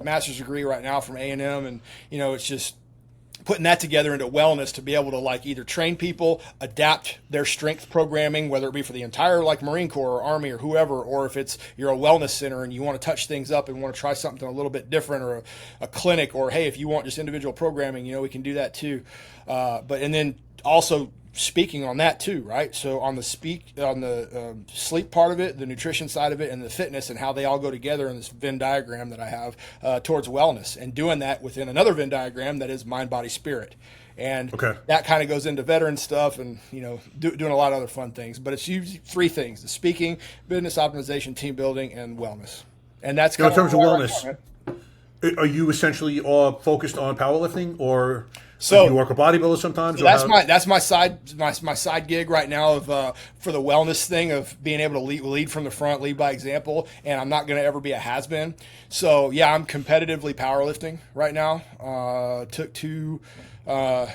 master's degree right now from A&M, and it's just putting that together into wellness to be able to like either train people, adapt their strength programming, whether it be for the entire like Marine Corps or Army or whoever, or if it's you're a wellness center and you want to touch things up and want to try something a little bit different, or a clinic, or hey, if you want just individual programming, we can do that too. And then also speaking on that too, right? So on the sleep part of it, the nutrition side of it, and the fitness, and how they all go together in this Venn diagram that I have towards wellness, and doing that within another Venn diagram that is mind, body, spirit. And that kind of goes into veteran stuff and, doing a lot of other fun things. But it's usually three things: the speaking, business optimization, team building, and wellness. And that's in terms of wellness. Are you essentially focused on powerlifting, or do you work with bodybuilders sometimes? So that's my side gig right now of for the wellness thing of being able to lead from the front, lead by example, and I'm not going to ever be a has-been. So yeah, I'm competitively powerlifting right now.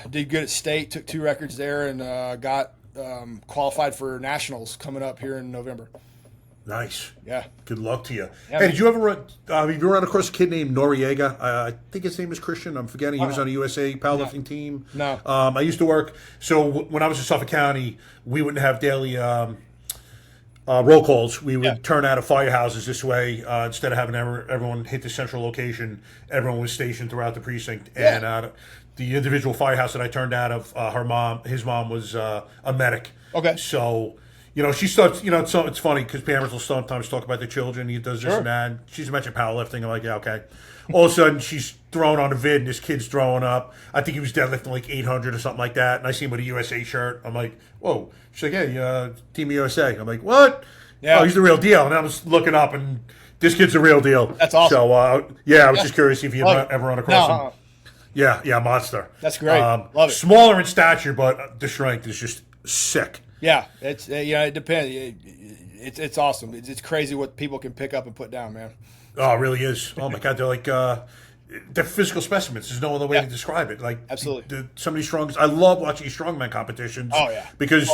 Did good at state, took 2 records there, and got qualified for nationals coming up here in November. Nice. Yeah. Good luck to you. Yeah, hey, did you ever run? Have you run across a kid named Noriega? I think his name is Christian. I'm forgetting. He was on the USA powerlifting team. No. I used to work. So when I was in Suffolk County, we wouldn't have daily roll calls. We would turn out of firehouses this way. Instead of having everyone hit the central location, everyone was stationed throughout the precinct. Yeah. And the individual firehouse that I turned out of, his mom was a medic. Okay. So she starts, it's funny because parents will sometimes talk about their children. He does this and that. She's mentioned powerlifting. I'm like, yeah, okay. All of a sudden, she's throwing on a vid, and this kid's throwing up. I think he was deadlifting like 800 or something like that. And I see him with a USA shirt. I'm like, whoa. She's like, hey, Team USA. I'm like, what? Yeah. Oh, he's the real deal. And I was looking up, and this kid's the real deal. That's awesome. So, I was just curious if you ever run across him. Yeah, monster. That's great. Love it. Smaller in stature, but the strength is just sick. Yeah, it's it depends. It's awesome. It's crazy what people can pick up and put down, man. Oh, it really is. Oh my God, they're like they're physical specimens. There's no other way to describe it. Like absolutely, some of these strongest. I love watching strongman competitions. Oh yeah, because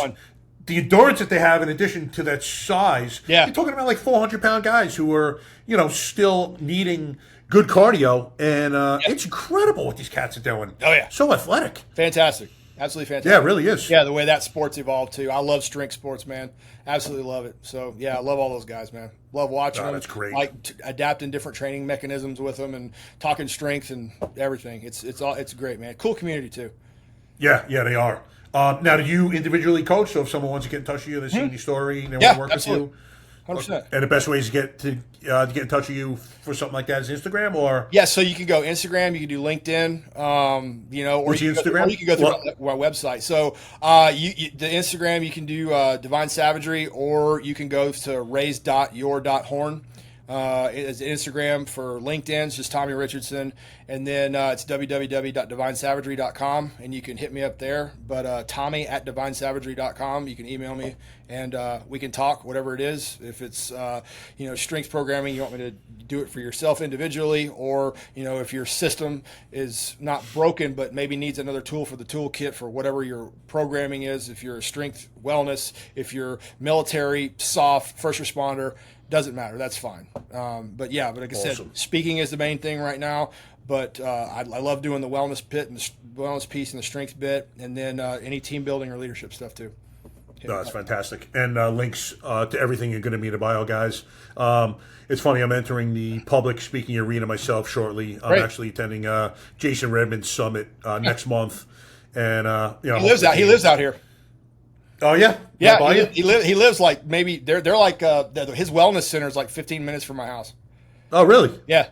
the endurance that they have, in addition to that size. Yeah, you're talking about like 400-pound guys who are still needing good cardio, and it's incredible what these cats are doing. Oh yeah, so athletic, fantastic. Absolutely fantastic. Yeah, it really is. Yeah, the way that sport's evolved too. I love strength sports, man. Absolutely love it. So yeah, I love all those guys, man. Love watching them. That's great. Like adapting different training mechanisms with them and talking strength and everything. It's great, man. Cool community too. Yeah, they are. Now, do you individually coach? So if someone wants to get in touch with you, they've seen your story, and they want to work absolutely. with you. 100%. And the best ways to get in touch with you for something like that is Instagram, or so you can go Instagram, you can do LinkedIn, or what's you Instagram? Or you can go through our website. So the Instagram, you can do Divine Savagery, or you can go to raise.your.horn. It's Instagram. For LinkedIn, it's just Tommy Richardson, and then it's www.divinesavagery.com, and you can hit me up there. But Tommy@divinesavagery.com, you can email me, and we can talk whatever it is. If it's strength programming, you want me to do it for yourself individually, or if your system is not broken but maybe needs another tool for the toolkit for whatever your programming is. If you're a strength wellness, if you're military, soft, first responder. Doesn't matter. That's fine. But like I said, speaking is the main thing right now. But I love doing the wellness bit and the wellness piece and the strength bit, and then any team building or leadership stuff too. No, that's fantastic. And links to everything you're going to meet in the bio, guys. It's funny, I'm entering the public speaking arena myself shortly. I'm actually attending Jason Redmond's summit next month. And he lives out here. Oh yeah, yeah. He lives like maybe they're like his wellness center is like 15 minutes from my house. Oh really? Yeah.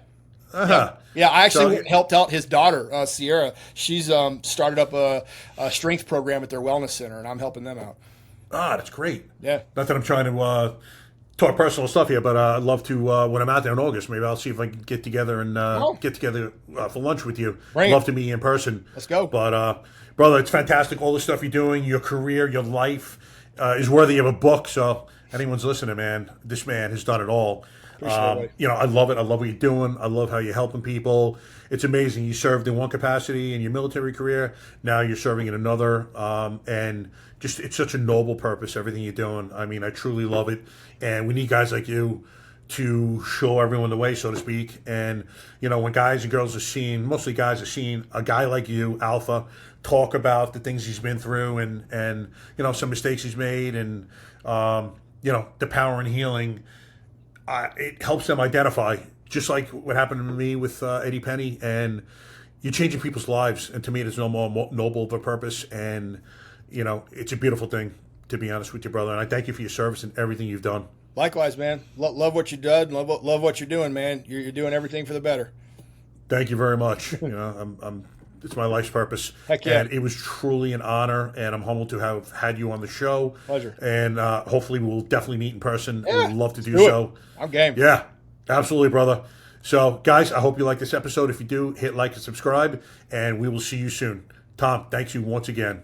Uh-huh. Yeah, I actually helped out his daughter, Sierra. She's started up a strength program at their wellness center, and I'm helping them out. Ah, that's great. Yeah. Not that I'm trying to talk personal stuff here, but I'd love to when I'm out there in August. Maybe I'll see if I can get together and get together for lunch with you. Love to meet you in person. Let's go. But brother, it's fantastic. All the stuff you're doing, your career, your life is worthy of a book. So anyone's listening, man, this man has done it all. You know, I love it. I love what you're doing. I love how you're helping people. It's amazing. You served in one capacity in your military career. Now you're serving in another. And just, it's such a noble purpose, everything you're doing. I mean, I truly love it. And we need guys like you to show everyone the way, so to speak. And, you know, when guys and girls are seeing, mostly guys are seeing a guy like you, Alpha, talk about the things he's been through and you know, some mistakes he's made and, you know, the power in healing, it helps them identify, just like what happened to me with Eddie Penny, and you're changing people's lives. And to me, it's no more noble of a purpose. And, you know, it's a beautiful thing, to be honest with you, brother. And I thank you for your service and everything you've done. Likewise, man. Love what you did. Love what you're doing, man. You're doing everything for the better. Thank you very much. You know, it's my life's purpose. Heck yeah. And it was truly an honor, and I'm humbled to have had you on the show. Pleasure. And hopefully we'll definitely meet in person. Yeah, We'd love to do so. I'm game. Yeah, absolutely, brother. So, guys, I hope you like this episode. If you do, hit like and subscribe, and we will see you soon. Tom, thanks you once again.